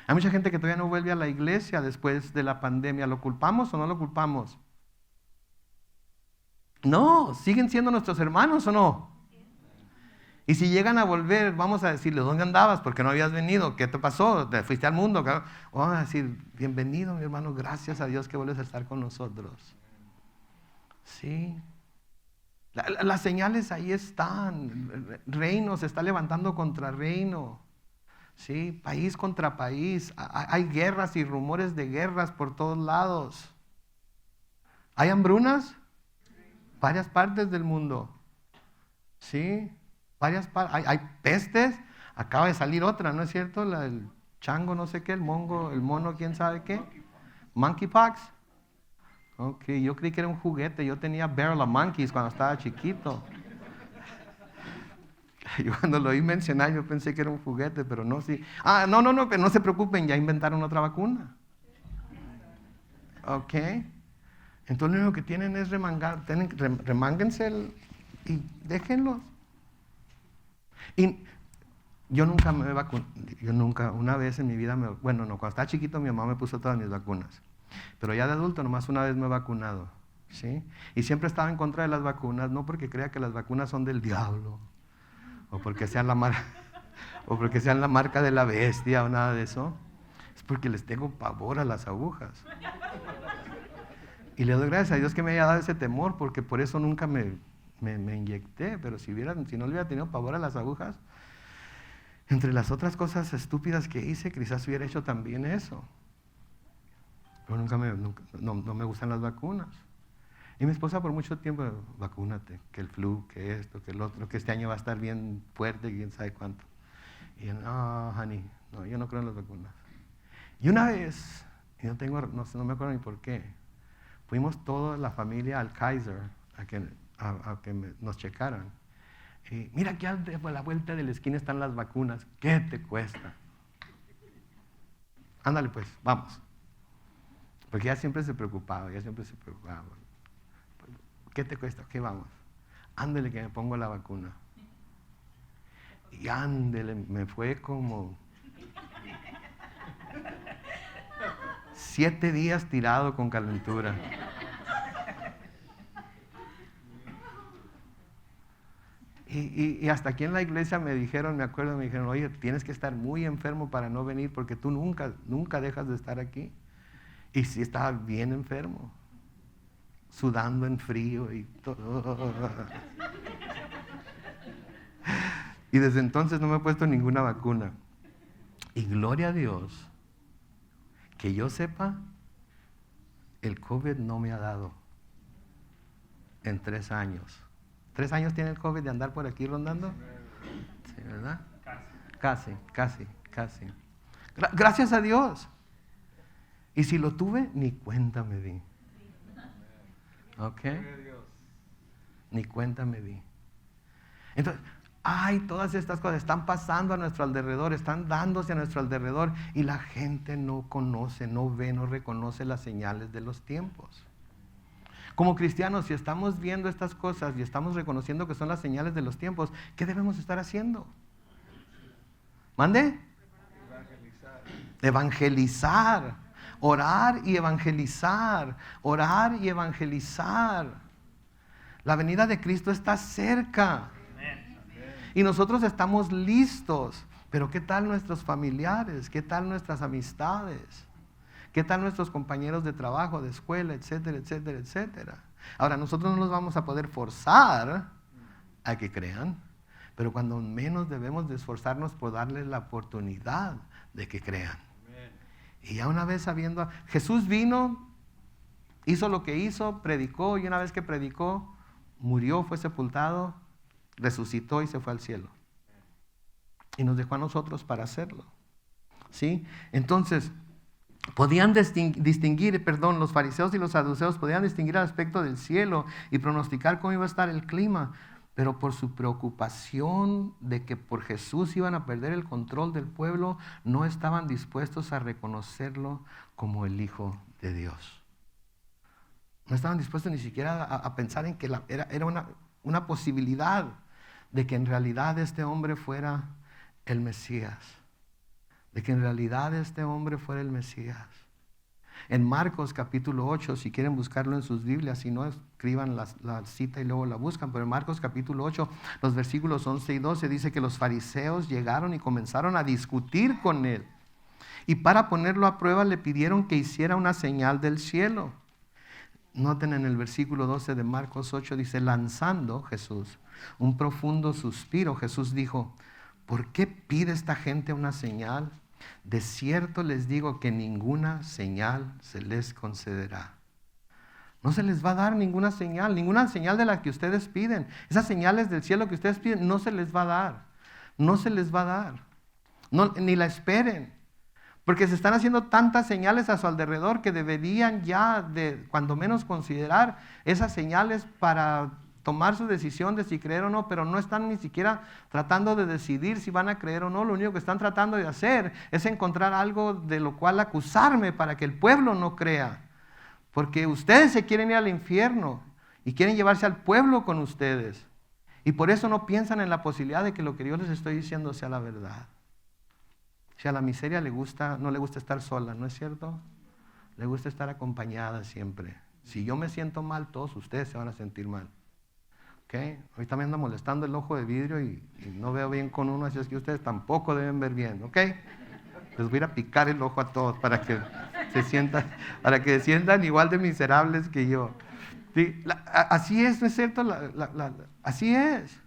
Hay mucha gente que todavía no vuelve a la iglesia después de la pandemia. ¿Lo culpamos o no lo culpamos? No, siguen siendo nuestros hermanos o no. Y si llegan a volver, vamos a decirle, ¿dónde andabas? ¿Por qué no habías venido? ¿Qué te pasó? ¿Te fuiste al mundo? Vamos a decir, bienvenido mi hermano, gracias a Dios que vuelves a estar con nosotros. Sí. Las señales ahí están. Reino se está levantando contra reino. Sí, país contra país. Hay guerras y rumores de guerras por todos lados. ¿Hay hambrunas? Varias partes del mundo. Sí, hay pestes. Acaba de salir otra, ¿no es cierto? El chango, no sé qué, el mono, quién sabe qué. Monkeypox. Ok, yo creí que era un juguete. Yo tenía Barrel of Monkeys cuando estaba chiquito. Y cuando lo oí mencionar, yo pensé que era un juguete, pero no, sí. No, pero no se preocupen, ya inventaron otra vacuna. Ok. Entonces lo único que tienen es remánguense y déjenlos. Y yo nunca me vacuné, una vez en mi vida, cuando estaba chiquito mi mamá me puso todas mis vacunas. Pero ya de adulto nomás una vez me he vacunado, ¿sí? Y siempre estaba en contra de las vacunas, no porque crea que las vacunas son del diablo, o porque sean la marca de la bestia o nada de eso. Es porque les tengo pavor a las agujas. Y le doy gracias a Dios que me haya dado ese temor, porque por eso nunca me inyecté. Pero si no le hubiera tenido pavor a las agujas, entre las otras cosas estúpidas que hice, quizás hubiera hecho también eso. Pero no me gustan las vacunas. Y mi esposa por mucho tiempo, vacúnate, que el flu, que esto, que el otro, que este año va a estar bien fuerte, quién sabe cuánto. Y yo, no, honey, no, yo no creo en las vacunas. Y una vez, y no me acuerdo ni por qué, fuimos toda la familia al Kaiser a que nos checaran. Y mira, aquí a la vuelta de la esquina están las vacunas. ¿Qué te cuesta? Ándale pues, vamos. Porque ella siempre se preocupaba. ¿Qué te cuesta? ¿Qué vamos? Ándale que me pongo la vacuna. Y ándale, me fue como 7 días tirado con calentura. Y hasta aquí en la iglesia me dijeron, oye, tienes que estar muy enfermo para no venir porque tú nunca dejas de estar aquí. Y sí estaba bien enfermo, sudando en frío y todo. Y desde entonces no me he puesto ninguna vacuna. Y gloria a Dios, que yo sepa, el COVID no me ha dado en 3 años. ¿3 años tiene el COVID de andar por aquí rondando? Sí, ¿verdad? Casi. Gracias a Dios. Y si lo tuve, ni cuenta me di. ¿Ok? Ni cuenta me di. Entonces, todas estas cosas están pasando a nuestro alrededor, están dándose a nuestro alrededor y la gente no conoce, no ve, no reconoce las señales de los tiempos. Como cristianos, si estamos viendo estas cosas y estamos reconociendo que son las señales de los tiempos, ¿qué debemos estar haciendo? ¿Mande? Evangelizar. Orar y evangelizar. Orar y evangelizar. La venida de Cristo está cerca. Y nosotros estamos listos. Pero ¿qué tal nuestros familiares? ¿Qué tal nuestras amistades? ¿Qué tal nuestros compañeros de trabajo, de escuela, etcétera, etcétera, etcétera? Ahora, nosotros no los vamos a poder forzar a que crean, pero cuando menos debemos de esforzarnos por darles la oportunidad de que crean. Y ya una vez sabiendo, Jesús vino, hizo lo que hizo, predicó, y una vez que predicó, murió, fue sepultado, resucitó y se fue al cielo. Y nos dejó a nosotros para hacerlo. ¿Sí? Entonces, podían distinguir, los fariseos y los saduceos podían distinguir el aspecto del cielo y pronosticar cómo iba a estar el clima, pero por su preocupación de que por Jesús iban a perder el control del pueblo, no estaban dispuestos a reconocerlo como el Hijo de Dios. No estaban dispuestos ni siquiera a pensar en que era una posibilidad de que en realidad este hombre fuera el Mesías. De que en realidad este hombre fuera el Mesías. En Marcos capítulo 8, si quieren buscarlo en sus Biblias, si no, escriban la cita y luego la buscan, pero en Marcos capítulo 8, los versículos 11 y 12, dice que los fariseos llegaron y comenzaron a discutir con él. Y para ponerlo a prueba le pidieron que hiciera una señal del cielo. Noten en el versículo 12 de Marcos 8, dice, lanzando Jesús un profundo suspiro, Jesús dijo, ¿por qué pide esta gente una señal? De cierto les digo que ninguna señal se les concederá. No se les va a dar ninguna señal de la que ustedes piden. Esas señales del cielo que ustedes piden no se les va a dar. No se les va a dar. No, ni la esperen. Porque se están haciendo tantas señales a su alrededor que deberían ya de cuando menos considerar esas señales para tomar su decisión de si creer o no, pero no están ni siquiera tratando de decidir si van a creer o no. Lo único que están tratando de hacer es encontrar algo de lo cual acusarme para que el pueblo no crea. Porque ustedes se quieren ir al infierno y quieren llevarse al pueblo con ustedes. Y por eso no piensan en la posibilidad de que lo que yo les estoy diciendo sea la verdad. Si a la miseria no le gusta estar sola, ¿no es cierto? Le gusta estar acompañada siempre. Si yo me siento mal, todos ustedes se van a sentir mal. ¿Okay? Ahorita me anda molestando el ojo de vidrio y no veo bien con uno, así es que ustedes tampoco deben ver bien, ¿ok? Les voy a ir a picar el ojo a todos para que se sientan igual de miserables que yo. ¿Sí? Así es, ¿no es cierto? Así es,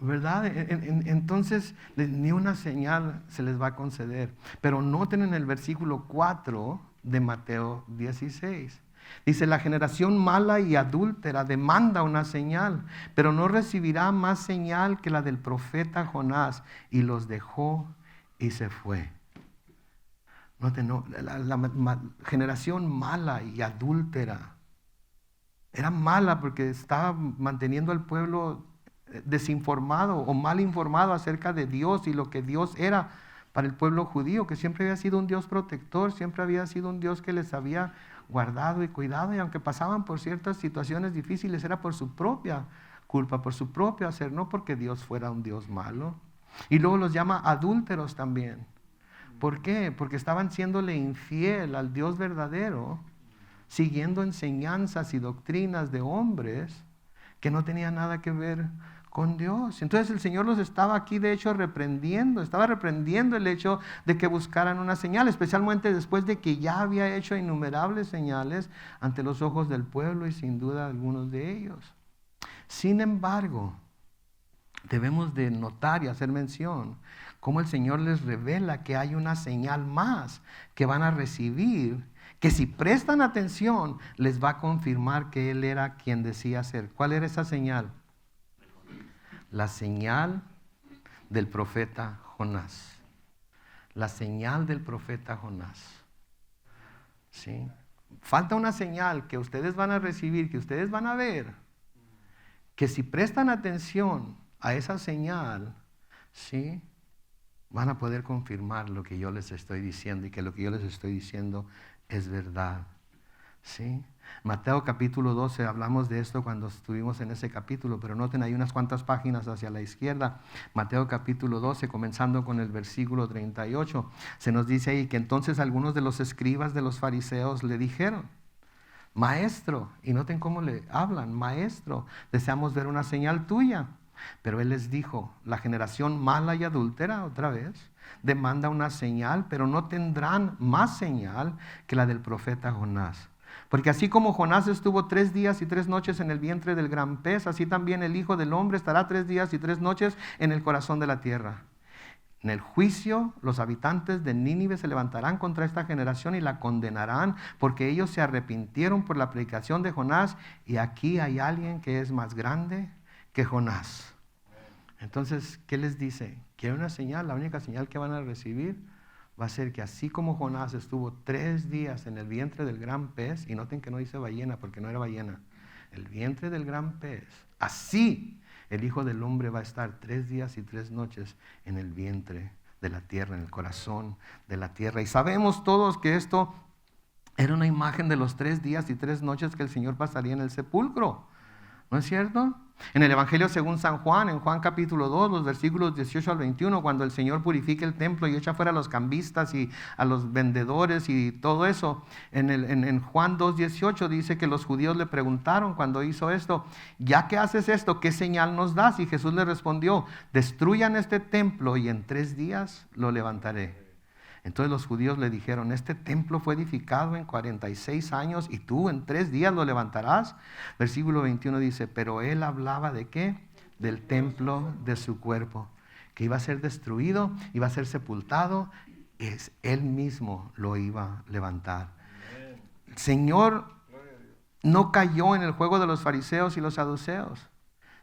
¿verdad? Entonces, ni una señal se les va a conceder. Pero noten en el versículo 4 de Mateo 16. Dice, la generación mala y adúltera demanda una señal, pero no recibirá más señal que la del profeta Jonás. Y los dejó y se fue. Noten, la generación mala y adúltera era mala porque estaba manteniendo al pueblo desinformado o mal informado acerca de Dios y lo que Dios era para el pueblo judío, que siempre había sido un Dios protector, siempre había sido un Dios que les había guardado y cuidado, y aunque pasaban por ciertas situaciones difíciles, era por su propia culpa, por su propio hacer, no porque Dios fuera un Dios malo. Y luego los llama adúlteros también. ¿Por qué? Porque estaban siéndole infiel al Dios verdadero, siguiendo enseñanzas y doctrinas de hombres que no tenían nada que ver con Dios. Entonces el Señor los estaba aquí de hecho reprendiendo, estaba reprendiendo el hecho de que buscaran una señal, especialmente después de que ya había hecho innumerables señales ante los ojos del pueblo y sin duda algunos de ellos. Sin embargo, debemos de notar y hacer mención cómo el Señor les revela que hay una señal más que van a recibir, que si prestan atención les va a confirmar que Él era quien decía ser. ¿Cuál era esa señal? La señal del profeta Jonás. La señal del profeta Jonás. ¿Sí? Falta una señal que ustedes van a recibir, que ustedes van a ver, que si prestan atención a esa señal, ¿sí?, van a poder confirmar lo que yo les estoy diciendo y que lo que yo les estoy diciendo es verdad. ¿Sí? Mateo capítulo 12, hablamos de esto cuando estuvimos en ese capítulo, pero noten, hay unas cuantas páginas hacia la izquierda. Mateo capítulo 12, comenzando con el versículo 38, se nos dice ahí que entonces algunos de los escribas de los fariseos le dijeron: Maestro, y noten cómo le hablan: Maestro, deseamos ver una señal tuya. Pero él les dijo: la generación mala y adúltera, otra vez, demanda una señal, pero no tendrán más señal que la del profeta Jonás. Porque así como Jonás estuvo 3 días y 3 noches en el vientre del gran pez, así también el Hijo del Hombre estará 3 días y 3 noches en el corazón de la tierra. En el juicio, los habitantes de Nínive se levantarán contra esta generación y la condenarán, porque ellos se arrepintieron por la predicación de Jonás, y aquí hay alguien que es más grande que Jonás. Entonces, ¿qué les dice? ¿Quieren una señal? La única señal que van a recibir va a ser que así como Jonás estuvo 3 días en el vientre del gran pez, y noten que no dice ballena porque no era ballena, el vientre del gran pez, así el Hijo del Hombre va a estar 3 días y 3 noches en el vientre de la tierra, en el corazón de la tierra. Y sabemos todos que esto era una imagen de los 3 días y 3 noches que el Señor pasaría en el sepulcro. ¿No es cierto? En el Evangelio según San Juan, en Juan capítulo 2, los versículos 18 al 21, cuando el Señor purifica el templo y echa fuera a los cambistas y a los vendedores y todo eso, en Juan 2:18 dice que los judíos le preguntaron cuando hizo esto: ya que haces esto, ¿qué señal nos das? Y Jesús le respondió: destruyan este templo y en 3 días lo levantaré. Entonces los judíos le dijeron: este templo fue edificado en 46 años y tú en 3 días lo levantarás. Versículo 21 dice: pero él hablaba ¿de qué? Del templo de su cuerpo, que iba a ser destruido, iba a ser sepultado, él mismo lo iba a levantar. El Señor no cayó en el juego de los fariseos y los saduceos.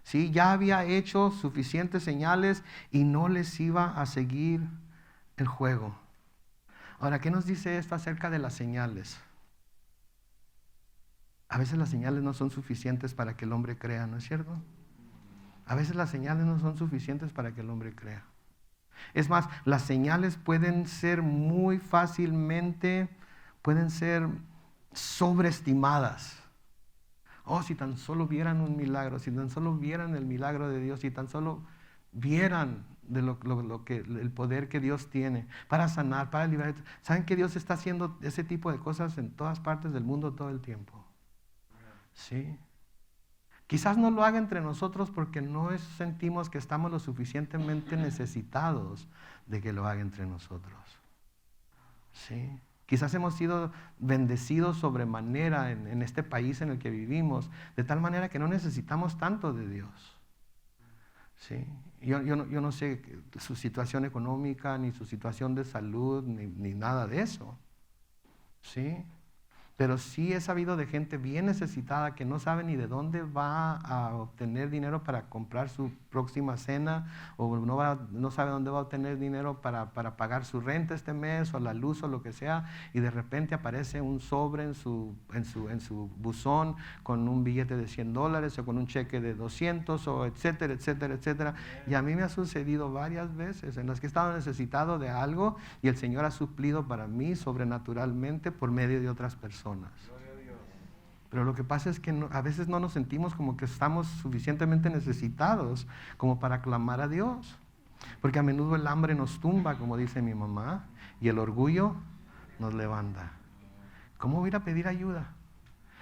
¿Sí? Ya había hecho suficientes señales y no les iba a seguir el juego. Ahora, ¿qué nos dice esto acerca de las señales? A veces las señales no son suficientes para que el hombre crea, ¿no es cierto? A veces las señales no son suficientes para que el hombre crea. Es más, las señales pueden ser muy fácilmente, pueden ser sobreestimadas. Oh, si tan solo vieran un milagro, si tan solo vieran el milagro de Dios, si tan solo vieran de lo que el poder que Dios tiene para sanar, para liberar. ¿Saben que Dios está haciendo ese tipo de cosas en todas partes del mundo todo el tiempo? Sí. Quizás no lo haga entre nosotros porque no sentimos que estamos lo suficientemente necesitados de que lo haga entre nosotros. Sí. Quizás hemos sido bendecidos sobremanera en este país en el que vivimos, de tal manera que no necesitamos tanto de Dios. Sí. Yo no sé su situación económica, ni su situación de salud, ni nada de eso. ¿Sí? Pero sí he sabido de gente bien necesitada que no sabe ni de dónde va a obtener dinero para comprar su próxima cena, o no sabe dónde va a obtener dinero para pagar su renta este mes, o la luz, o lo que sea, y de repente aparece un sobre en su buzón con un billete de $100 o con un cheque de 200, o etcétera, etcétera, etcétera. Y a mí me ha sucedido varias veces en las que he estado necesitado de algo y el Señor ha suplido para mí sobrenaturalmente por medio de otras personas. Pero lo que pasa es que a veces no nos sentimos como que estamos suficientemente necesitados como para clamar a Dios. Porque a menudo el hambre nos tumba, como dice mi mamá, y el orgullo nos levanta. ¿Cómo voy a ir a pedir ayuda?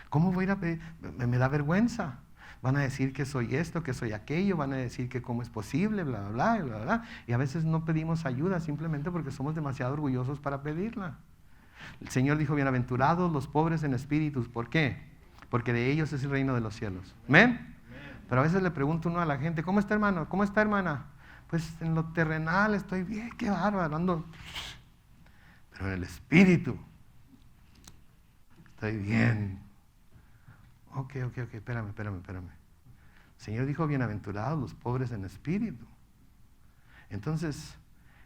¿Cómo voy a ir a pedir? Me da vergüenza. Van a decir que soy esto, que soy aquello, van a decir que cómo es posible, bla, bla, bla, bla, bla. Y a veces no pedimos ayuda simplemente porque somos demasiado orgullosos para pedirla. El Señor dijo, bienaventurados los pobres en espíritu. ¿Por qué? Porque de ellos es el reino de los cielos. ¿Amén? Pero a veces le pregunto uno a la gente, ¿cómo está, hermano? ¿Cómo está, hermana? Pues en lo terrenal estoy bien, qué bárbaro, ando. Pero en el espíritu estoy bien. Ok, espérame. El Señor dijo, bienaventurados los pobres en espíritu. Entonces,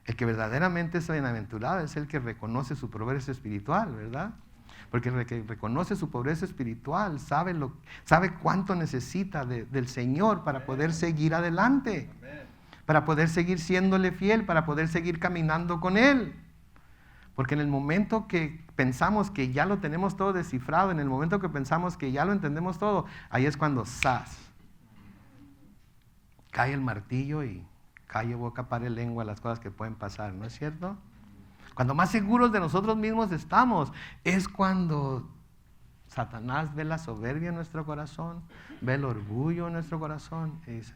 el que verdaderamente es bienaventurado es el que reconoce su pobreza espiritual, ¿verdad? Porque el que reconoce su pobreza espiritual sabe cuánto necesita del Señor para poder seguir adelante, para poder seguir siéndole fiel, para poder seguir caminando con Él. Porque en el momento que pensamos que ya lo tenemos todo descifrado, en el momento que pensamos que ya lo entendemos todo, ahí es cuando cae el martillo y calle, boca, pare, lengua, las cosas que pueden pasar, ¿no es cierto? Cuando más seguros de nosotros mismos estamos, es cuando Satanás ve la soberbia en nuestro corazón, ve el orgullo en nuestro corazón y dice,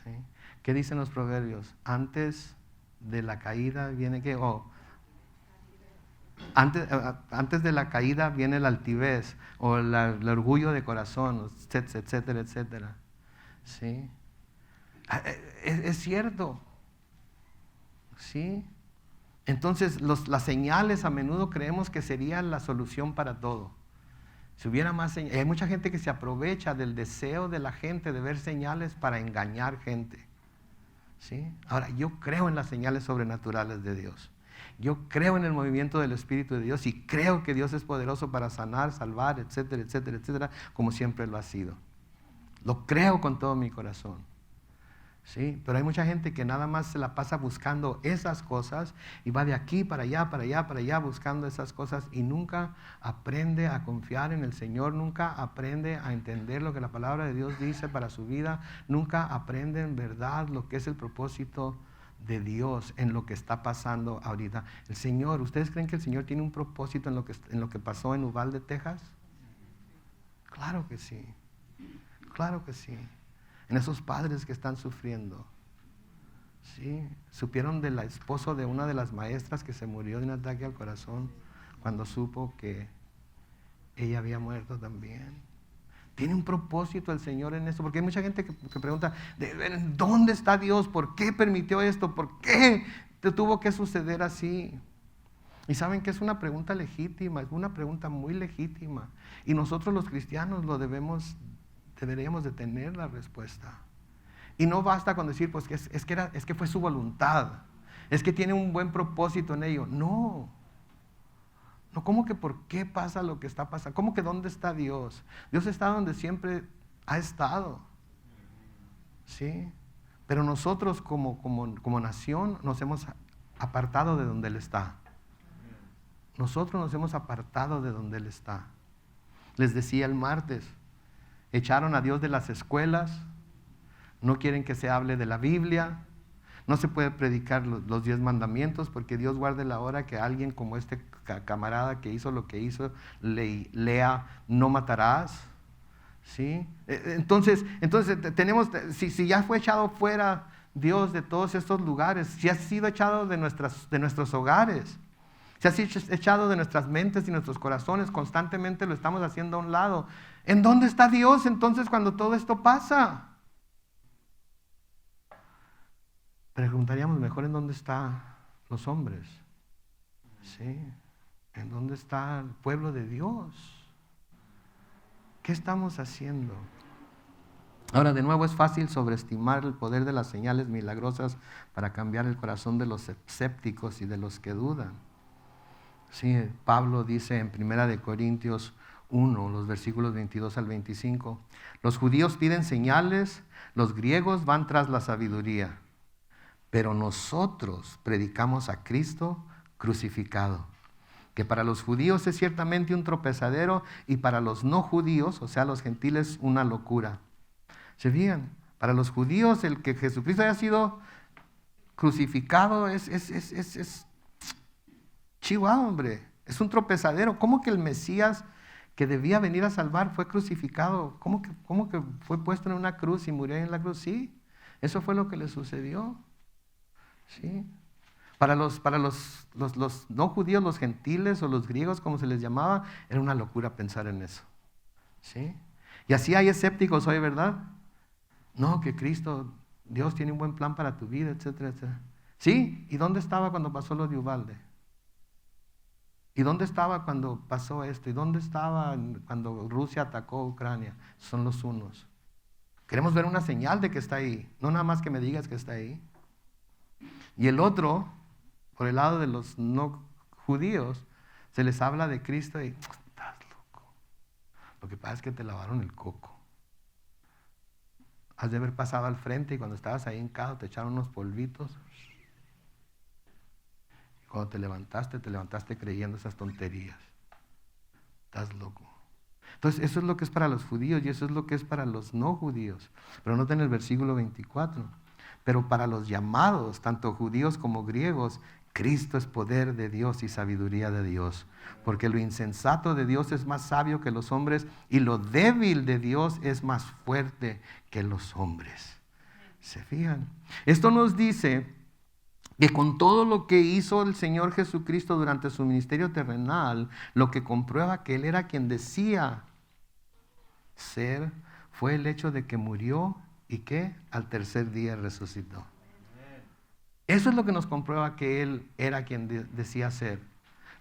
¿sí? ¿Qué dicen los proverbios? Antes de la caída viene ¿qué? Antes de la caída viene la altivez o el orgullo de corazón, etcétera, etcétera. ¿Sí? Es cierto. ¿Sí? Entonces las señales a menudo creemos que serían la solución para todo. Si hubiera más señales, hay mucha gente que se aprovecha del deseo de la gente de ver señales para engañar gente. ¿Sí? Ahora, yo creo en las señales sobrenaturales de Dios. Yo creo en el movimiento del Espíritu de Dios y creo que Dios es poderoso para sanar, salvar, etcétera, etcétera, etcétera, como siempre lo ha sido. Lo creo con todo mi corazón. ¿Sí? Pero hay mucha gente que nada más se la pasa buscando esas cosas y va de aquí para allá, para allá, para allá buscando esas cosas y nunca aprende a confiar en el Señor, nunca aprende a entender lo que la palabra de Dios dice para su vida, nunca aprende en verdad lo que es el propósito de Dios en lo que está pasando ahorita. El Señor, ¿ustedes creen que el Señor tiene un propósito en lo que pasó en Uvalde, Texas? Claro que sí, claro que sí. En esos padres que están sufriendo. ¿Sí? Supieron del esposo de una de las maestras que se murió de un ataque al corazón cuando supo que ella había muerto también. Tiene un propósito el Señor en esto, porque hay mucha gente que pregunta, ¿dónde está Dios? ¿Por qué permitió esto? ¿Por qué te tuvo que suceder así? Y saben que es una pregunta legítima, es una pregunta muy legítima. Y nosotros los cristianos deberíamos de tener la respuesta. Y no basta con decir, pues es que fue su voluntad, es que tiene un buen propósito en ello. No, ¿cómo que por qué pasa lo que está pasando? ¿Cómo que dónde está Dios? Dios está donde siempre ha estado. ¿Sí? Pero nosotros como nación nos hemos apartado de donde Él está. Nosotros nos hemos apartado de donde Él está. Les decía el martes, echaron a Dios de las escuelas, no quieren que se hable de la Biblia, no se puede predicar los 10 mandamientos porque Dios guarde la hora que alguien como este camarada que hizo lo que hizo lea no matarás. ¿Sí? Entonces tenemos, si ya fue echado fuera Dios de todos estos lugares, si ha sido echado de nuestros hogares, se ha echado de nuestras mentes y nuestros corazones, constantemente lo estamos haciendo a un lado. ¿En dónde está Dios entonces cuando todo esto pasa? Preguntaríamos mejor en dónde están los hombres. ¿Sí? ¿En dónde está el pueblo de Dios? ¿Qué estamos haciendo? Ahora, de nuevo, es fácil sobreestimar el poder de las señales milagrosas para cambiar el corazón de los escépticos y de los que dudan. Sí, Pablo dice en 1 Corintios 1, los versículos 22 al 25, los judíos piden señales, los griegos van tras la sabiduría, pero nosotros predicamos a Cristo crucificado, que para los judíos es ciertamente un tropezadero y para los no judíos, o sea, los gentiles, una locura. ¿Se fijan? Para los judíos el que Jesucristo haya sido crucificado es chihuahua, hombre, es un tropezadero. ¿Cómo que el Mesías que debía venir a salvar, fue crucificado. ¿Cómo que fue puesto en una cruz y murió en la cruz? Sí, eso fue lo que le sucedió. Sí. Para los no judíos, los gentiles o los griegos, como se les llamaba, era una locura pensar en eso. ¿Sí? Y así hay escépticos hoy, ¿verdad? No, que Cristo, Dios tiene un buen plan para tu vida, etcétera, etcétera. ¿Sí? ¿Y dónde estaba cuando pasó lo de Uvalde? ¿Y dónde estaba cuando pasó esto? ¿Y dónde estaba cuando Rusia atacó a Ucrania? Son los unos. Queremos ver una señal de que está ahí, no nada más que me digas que está ahí. Y el otro, por el lado de los no judíos, se les habla de Cristo y estás loco. Lo que pasa es que te lavaron el coco. Has de haber pasado al frente y cuando estabas ahí hincado te echaron unos polvitos. Y cuando te levantaste creyendo esas tonterías. Estás loco. Entonces eso es lo que es para los judíos y eso es lo que es para los no judíos. Pero noten el versículo 24. Pero para los llamados, tanto judíos como griegos, Cristo es poder de Dios y sabiduría de Dios. Porque lo insensato de Dios es más sabio que los hombres y lo débil de Dios es más fuerte que los hombres. ¿Se fijan? Esto nos dice que con todo lo que hizo el Señor Jesucristo durante su ministerio terrenal, lo que comprueba que Él era quien decía ser, fue el hecho de que murió y que al tercer día resucitó. Eso es lo que nos comprueba que Él era quien decía ser.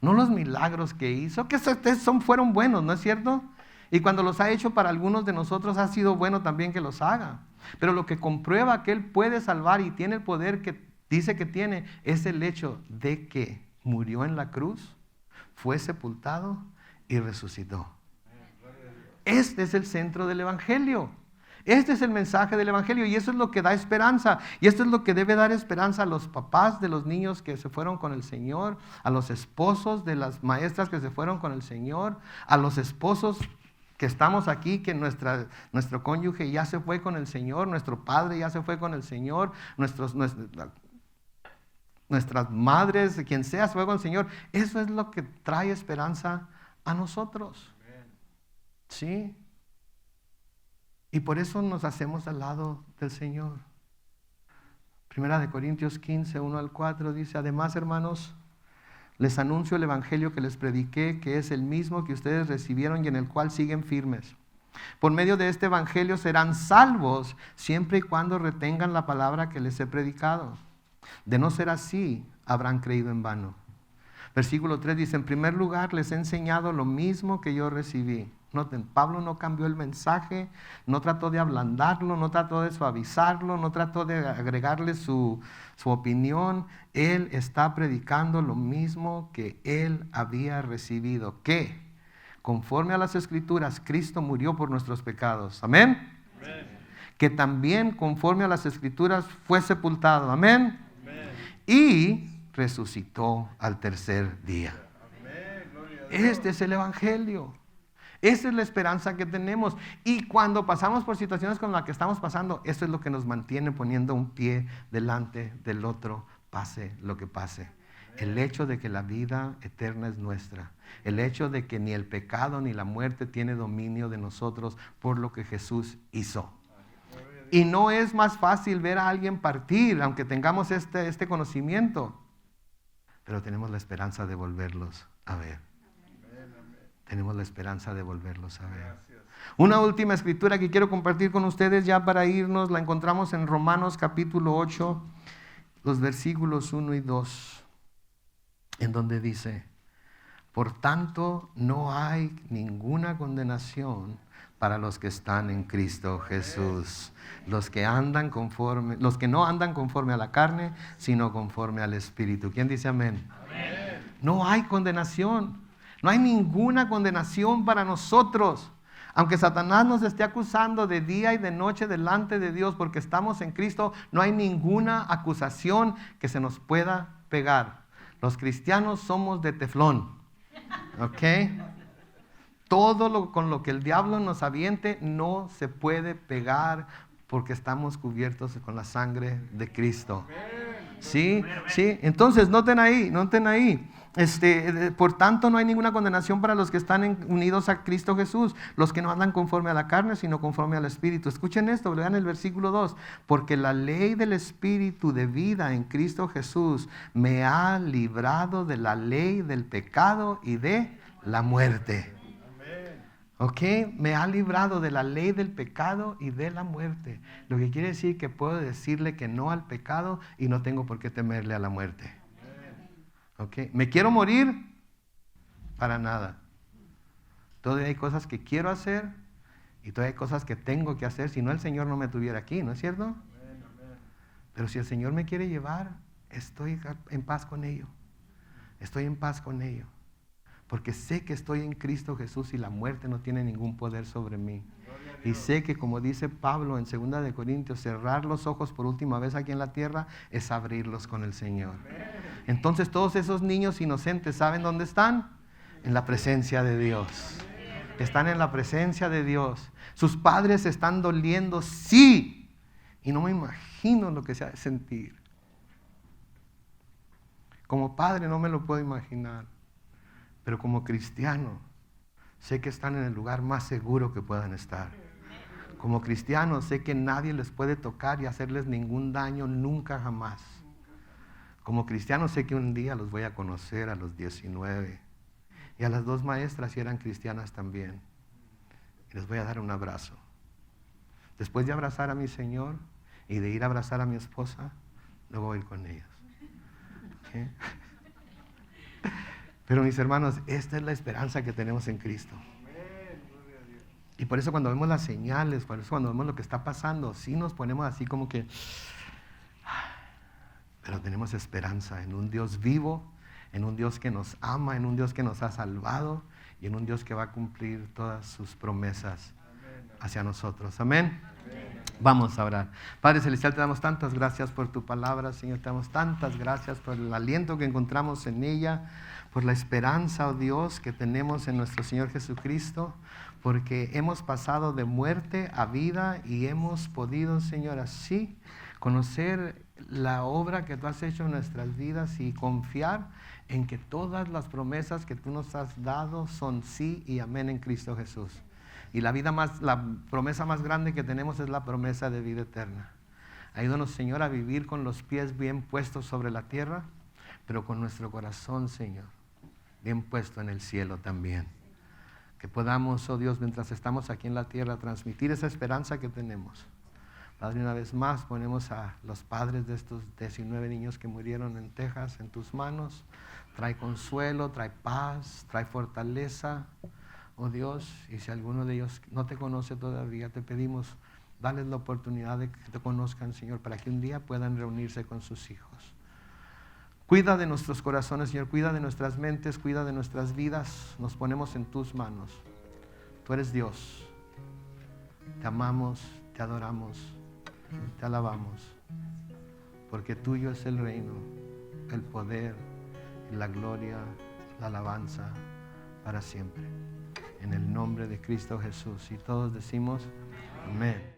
No los milagros que hizo, que fueron buenos, ¿no es cierto? Y cuando los ha hecho para algunos de nosotros ha sido bueno también que los haga. Pero lo que comprueba que Él puede salvar y tiene el poder que dice que tiene es el hecho de que murió en la cruz, fue sepultado y resucitó. Este es el centro del Evangelio. Este es el mensaje del Evangelio y eso es lo que da esperanza. Y esto es lo que debe dar esperanza a los papás de los niños que se fueron con el Señor, a los esposos de las maestras que se fueron con el Señor, a los esposos que estamos aquí, que nuestro cónyuge ya se fue con el Señor, nuestro padre ya se fue con el Señor, nuestras madres, quien sea, se fue con el Señor. Eso es lo que trae esperanza a nosotros. ¿Sí? Y por eso nos hacemos al lado del Señor. Primera de Corintios 15, 1 al 4 dice: además, hermanos, les anuncio el evangelio que les prediqué, que es el mismo que ustedes recibieron y en el cual siguen firmes. Por medio de este evangelio serán salvos siempre y cuando retengan la palabra que les he predicado. De no ser así, habrán creído en vano. Versículo 3 dice: en primer lugar, les he enseñado lo mismo que yo recibí. Noten, Pablo no cambió el mensaje, no trató de ablandarlo, no trató de suavizarlo, no trató de agregarle su opinión. Él está predicando lo mismo que él había recibido. ¿Qué? Conforme a las Escrituras, Cristo murió por nuestros pecados. ¿Amén? Amén. Que también conforme a las Escrituras fue sepultado. ¿Amén? Amén. Y resucitó al tercer día. Amén. Este es el Evangelio. Esa es la esperanza que tenemos. Y cuando pasamos por situaciones como la que estamos pasando, eso es lo que nos mantiene poniendo un pie delante del otro, pase lo que pase. El hecho de que la vida eterna es nuestra. El hecho de que ni el pecado ni la muerte tiene dominio de nosotros por lo que Jesús hizo. Y no es más fácil ver a alguien partir, aunque tengamos este conocimiento. Pero tenemos la esperanza de volverlos a ver. Tenemos la esperanza de volverlos a ver. Gracias. Una última escritura que quiero compartir con ustedes ya para irnos, la encontramos en Romanos capítulo 8, los versículos 1 y 2, en donde dice: por tanto, no hay ninguna condenación para los que están en Cristo Jesús, los que no andan conforme a la carne, sino conforme al Espíritu. ¿Quién dice amén? Amén. No hay condenación. No hay ninguna condenación para nosotros. Aunque Satanás nos esté acusando de día y de noche delante de Dios porque estamos en Cristo, no hay ninguna acusación que se nos pueda pegar. Los cristianos somos de teflón. ¿Ok? Todo con lo que el diablo nos aviente no se puede pegar porque estamos cubiertos con la sangre de Cristo. ¿Sí? ¿Sí? Entonces, noten ahí. Por tanto, no hay ninguna condenación para los que están unidos a Cristo Jesús, los que no andan conforme a la carne, sino conforme al Espíritu. Escuchen esto, vean el versículo 2. Porque la ley del Espíritu de vida en Cristo Jesús me ha librado de la ley del pecado y de la muerte. ¿Ok? Me ha librado de la ley del pecado y de la muerte. Lo que quiere decir que puedo decirle que no al pecado y no tengo por qué temerle a la muerte. ¿Ok? ¿Me quiero morir? Para nada. Todavía hay cosas que quiero hacer y todavía hay cosas que tengo que hacer. Si no, el Señor no me tuviera aquí, ¿no es cierto? Pero si el Señor me quiere llevar, estoy en paz con ello. Estoy en paz con ello. Porque sé que estoy en Cristo Jesús y la muerte no tiene ningún poder sobre mí. Y sé que, como dice Pablo en 2 de Corintios, cerrar los ojos por última vez aquí en la tierra es abrirlos con el Señor. Entonces todos esos niños inocentes, ¿saben dónde están? En la presencia de Dios. Están en la presencia de Dios. Sus padres están doliendo, sí. Y no me imagino lo que se ha de sentir. Como padre no me lo puedo imaginar. Pero como cristiano, sé que están en el lugar más seguro que puedan estar. Como cristiano, sé que nadie les puede tocar y hacerles ningún daño nunca jamás. Como cristiano, sé que un día los voy a conocer a los 19. Y a las 2 maestras, si eran cristianas también. Y les voy a dar un abrazo. Después de abrazar a mi Señor y de ir a abrazar a mi esposa, luego voy a ir con ellos. ¿Okay? Pero mis hermanos, esta es la esperanza que tenemos en Cristo. Y por eso cuando vemos las señales, por eso cuando vemos lo que está pasando, sí nos ponemos así como que... Pero tenemos esperanza en un Dios vivo, en un Dios que nos ama, en un Dios que nos ha salvado y en un Dios que va a cumplir todas sus promesas hacia nosotros. Amén. Vamos a orar. Padre Celestial, te damos tantas gracias por tu palabra, Señor. Te damos tantas gracias por el aliento que encontramos en ella, por la esperanza, oh Dios, que tenemos en nuestro Señor Jesucristo, porque hemos pasado de muerte a vida y hemos podido, Señor, así conocer la obra que tú has hecho en nuestras vidas y confiar en que todas las promesas que tú nos has dado son sí y amén en Cristo Jesús. Y la promesa más grande que tenemos es la promesa de vida eterna. Ayúdanos, Señor, a vivir con los pies bien puestos sobre la tierra, pero con nuestro corazón, Señor, bien puesto en el cielo también. Que podamos, oh Dios, mientras estamos aquí en la tierra, transmitir esa esperanza que tenemos. Padre, una vez más ponemos a los padres de estos 19 niños que murieron en Texas en tus manos. Trae consuelo, trae paz, trae fortaleza. Oh Dios, y si alguno de ellos no te conoce todavía, te pedimos, dales la oportunidad de que te conozcan, Señor, para que un día puedan reunirse con sus hijos. Cuida de nuestros corazones, Señor, cuida de nuestras mentes, cuida de nuestras vidas. Nos ponemos en tus manos. Tú eres Dios. Te amamos, te adoramos, te alabamos, porque tuyo es el reino, el poder, la gloria, la alabanza para siempre. En el nombre de Cristo Jesús. Y todos decimos amén.